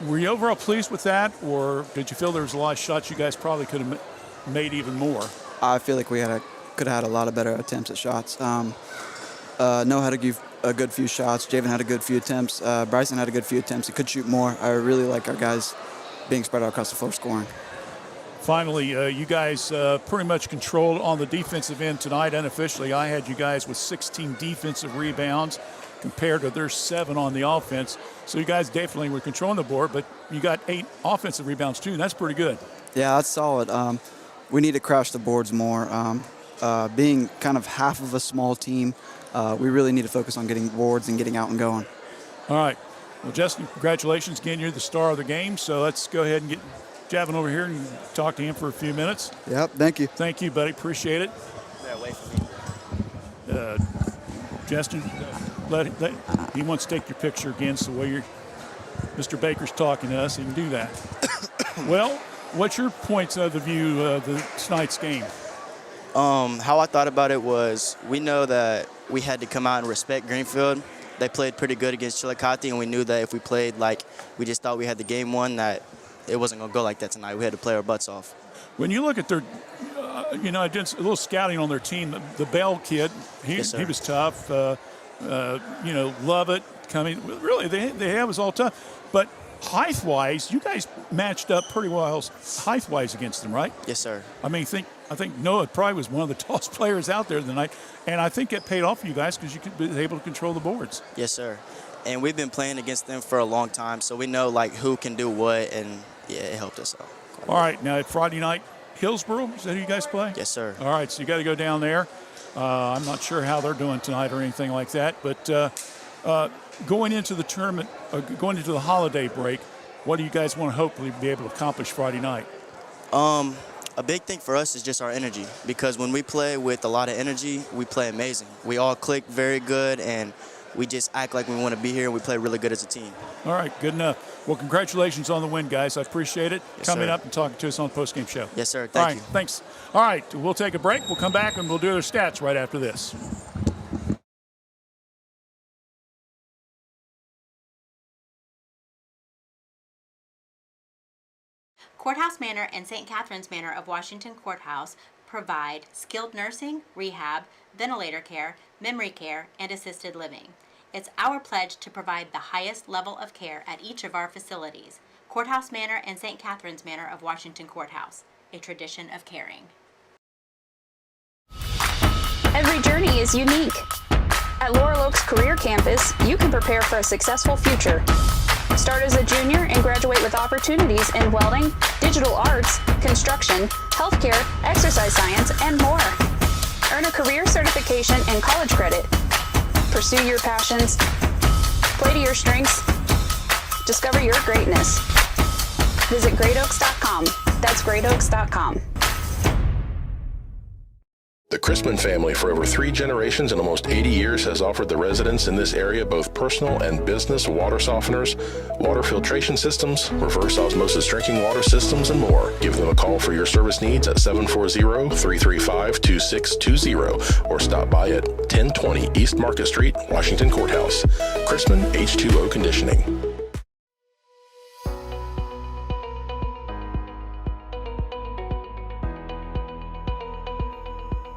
were you overall pleased with that, or did you feel there was a lot of shots you guys probably could have made even more? I feel like we could have had a lot of better attempts at shots. Noah had a good few shots. Javen had a good few attempts. Bryson had a good few attempts. He could shoot more. I really like our guys being spread out across the floor scoring. Finally, you guys pretty much controlled on the defensive end tonight. Unofficially, I had you guys with 16 defensive rebounds compared to their 7 on the offense. So you guys definitely were controlling the board, but you got 8 offensive rebounds too, and that's pretty good. Yeah, that's solid. We need to crash the boards more. Being kind of half of a small team, we really need to focus on getting boards and getting out and going. All right. Well, Justin, congratulations again. You're the star of the game, so let's go ahead and get Javin over here and talk to him for a few minutes. Yep, thank you. Thank you, buddy. Appreciate it. Yeah, wait for me. Justin, he wants to take your picture again, so while Mr. Baker's talking to us, he can do that. Well, what's your points of the view of tonight's game? How I thought about it was we know that we had to come out and respect Greenfield. They played pretty good against Chillicothe, and we knew that if we played like we just thought we had the game won, that it wasn't going to go like that tonight. We had to play our butts off. When you look at their, I did a little scouting on their team. The Bell kid, he was tough. Lovett coming. Really, they was all tough. But height-wise, you guys matched up pretty well height-wise against them, right? Yes, sir. I mean, I think Noah probably was one of the tallest players out there tonight, and I think it paid off for you guys because you could be able to control the boards. Yes, sir. And we've been playing against them for a long time, so we know like who can do what, and yeah, it helped us out. All right, now Friday night, Hillsboro, is that who you guys play? Yes, sir. All right, so you got to go down there. I'm not sure how they're doing tonight or anything like that, but going into the tournament, going into the holiday break, what do you guys want to hopefully be able to accomplish Friday night? A big thing for us is just our energy, because when we play with a lot of energy, we play amazing. We all click very good, and we just act like we want to be here, and we play really good as a team. All right, good enough. Well, congratulations on the win, guys. I appreciate it. Yes, coming sir. up and talking to us on the postgame show. Yes, sir. All right, thanks. All right, we'll take a break. We'll come back, and we'll do their stats right after this. Courthouse Manor and St. Catherine's Manor of Washington Courthouse provide skilled nursing, rehab, ventilator care, memory care, and assisted living. It's our pledge to provide the highest level of care at each of our facilities. Courthouse Manor and St. Catherine's Manor of Washington Courthouse, a tradition of caring. Every journey is unique. At Laurel Oaks Career Campus, you can prepare for a successful future. Start as a junior and graduate with opportunities in welding, digital arts, construction, healthcare, exercise science, and more. Earn a career certification and college credit. Pursue your passions. Play to your strengths. Discover your greatness. Visit greatoaks.com. That's greatoaks.com. The Chrisman family for over 3 generations and almost 80 years has offered the residents in this area both personal and business water softeners, water filtration systems, reverse osmosis drinking water systems, and more. Give them a call for your service needs at 740-335-2620 or stop by at 1020 East Market Street, Washington Courthouse. Chrisman H2O Conditioning.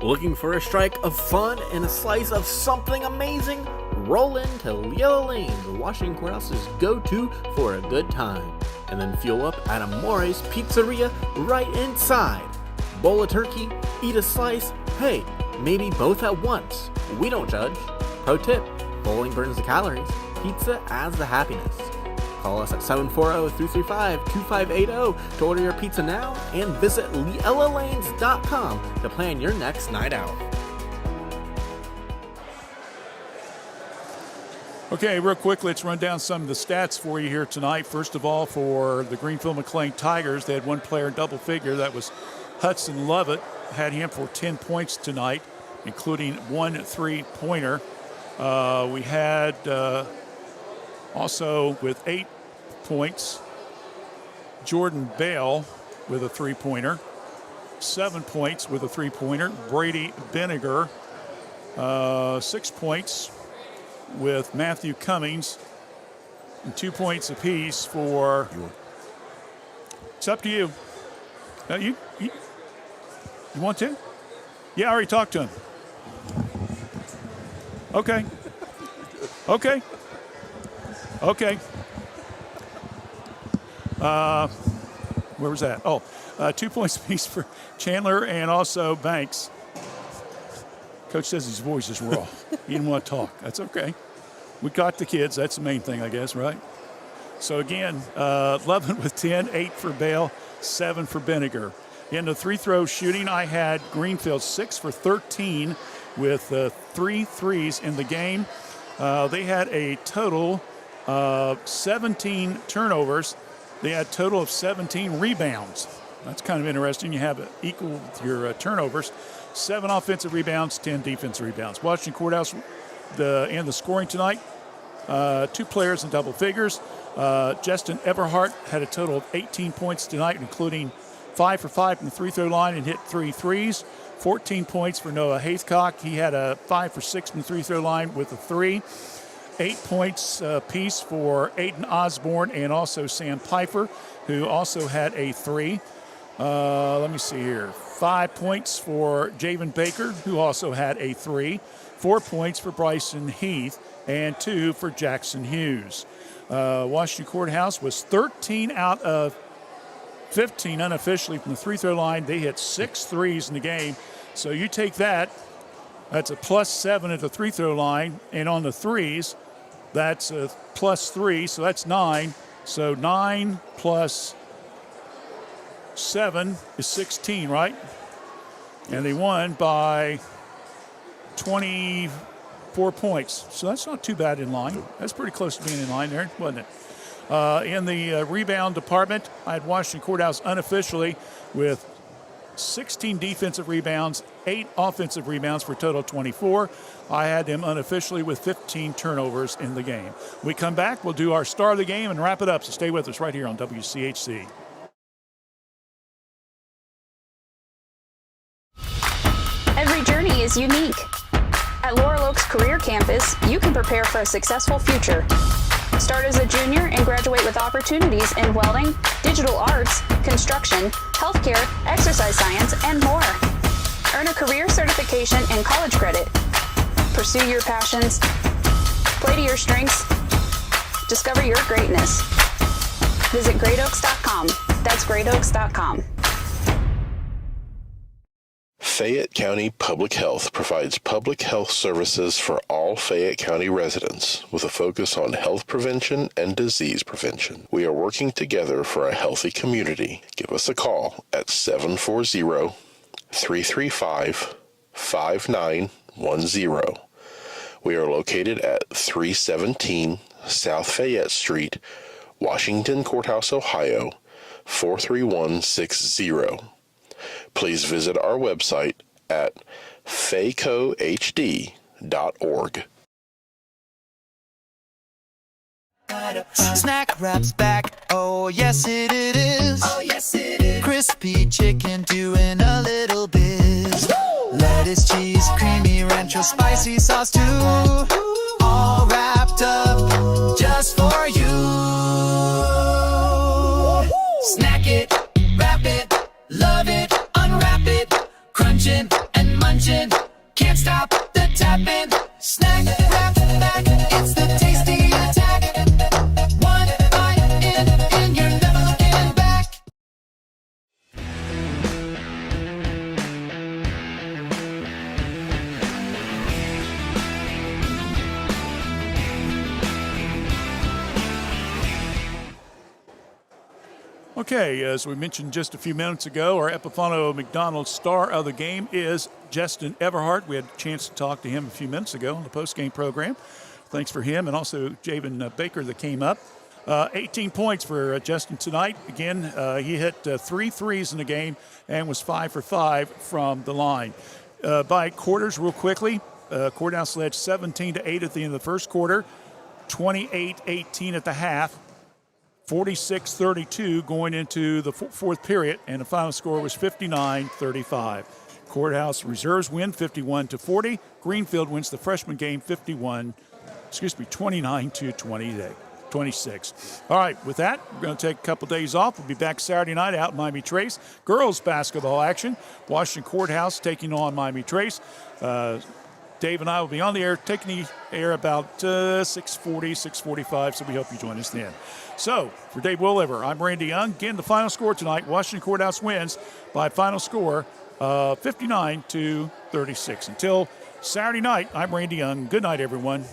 Looking for a strike of fun and a slice of something amazing? Roll into Yellow Lane, the Washington Courthouse's go-to for a good time. and then fuel up at Amore's Pizzeria right inside. Bowl of turkey, eat a slice, hey, maybe both at once. We don't judge. Pro tip, bowling burns the calories, pizza adds the happiness. Call us at 740-335-2580 to order your pizza now and visit LeellaLanes.com to plan your next night out. Okay, real quick, let's run down some of the stats for you here tonight. First of all, for the Greenfield McClain Tigers, they had one player in double figure. That was Hudson Lovett. Had him for 10 points tonight, including one three-pointer. We had also with 8 points, Jordan Bale with a three-pointer. 7 points with a three-pointer, Brady Vinegar. 6 points with Matthew Cummings, and 2 points apiece for. It's up to you. You want to? Yeah, I already talked to him. Okay. Okay. Okay. Where was that? 2 points apiece for Chandler and also Banks. Coach says his voice is raw. He didn't want to talk. That's okay. We got the kids. That's the main thing, I guess, right? So, again, 11 with 10, 8 for Bale, 7 for Vinegar. In the free-throw shooting, I had Greenfield 6 for 13 with 3 threes in the game. They had a total of 17 turnovers. They had a total of 17 rebounds. That's kind of interesting. You have equal your turnovers. 7 offensive rebounds, 10 defensive rebounds. Washington Courthouse, in the scoring tonight, 2 players in double figures. Justin Everhart had a total of 18 points tonight, including 5 for 5 from the free throw line and hit 3 threes. 14 points for Noah Haithcock. He had a 5 for 6 from the free throw line with a 3. 8 points apiece for Aiden Osborne and also Sam Pfeiffer, who also had a 3. Let me see here. 5 points for Javen Baker, who also had a 3. 4 points for Bryson Heath, and 2 for Jackson Hughes. Washington Courthouse was 13 out of 15 unofficially from the free throw line. They hit 6 threes in the game. So you take that, that's a +7 at the free throw line, and on the threes, that's a +3, so that's 9. So 9 plus 7 is 16, right? And they won by 24 points. So that's not too bad in line. That's pretty close to being in line there, wasn't it? In the rebound department, I had Washington Courthouse unofficially with 16 defensive rebounds, 8 offensive rebounds for a total of 24. I had them unofficially with 15 turnovers in the game. We come back, we'll do our star of the game and wrap it up. So stay with us right here on WCHC. Every journey is unique. At Laurel Oaks Career Campus, you can prepare for a successful future. Start as a junior and graduate with opportunities in welding, digital arts, construction, healthcare, exercise science, and more. Earn a career certification and college credit. Pursue your passions. Play to your strengths. Discover your greatness. Visit greatoaks.com. That's greatoaks.com. Fayette County Public Health provides public health services for all Fayette County residents with a focus on health prevention and disease prevention. We are working together for a healthy community. Give us a call at 740-335-5910. We are located at 317 South Fayette Street, Washington Courthouse, Ohio, 43160. Please visit our website at faycohd.org. Snack Wrap's back, oh yes it is. Oh yes it is. Crispy chicken doing a little biz. Lettuce, cheese, creamy rancho, spicy sauce too. All wrapped up just for you. Snack it, wrap it, love it, unwrap it, crunching and munching, can't stop the tapping. Snack Wrap back, it's the tasty attack. One bite in, and you're never Okay, as we mentioned just a few minutes ago, our Epifano McDonald star of the game is Justin Everhart. We had a chance to talk to him a few minutes ago on the post-game program. Thanks for him, and also Javen Baker that came up. 18 points for Justin tonight. Again, he hit 3 threes in the game and was 5 for 5 from the line. By quarters, real quickly, Courthouse led 17-8 at the end of the first quarter, 28-18 at the half, 46-32 going into the fourth period, and the final score was 59-35. Courthouse reserves win 51-40. Greenfield wins the freshman game 29-26. All right, with that, we're going to take a couple days off. We'll be back Saturday night out in Miami Trace. Girls basketball action. Washington Courthouse taking on Miami Trace. Dave and I will be on the air, taking the air about 6:40, 6:45, so we hope you join us then. So, for Dave Wolever, I'm Randy Young. Again, the final score tonight, Washington Courthouse wins by final score 59-36. Until Saturday night, I'm Randy Young. Good night, everyone.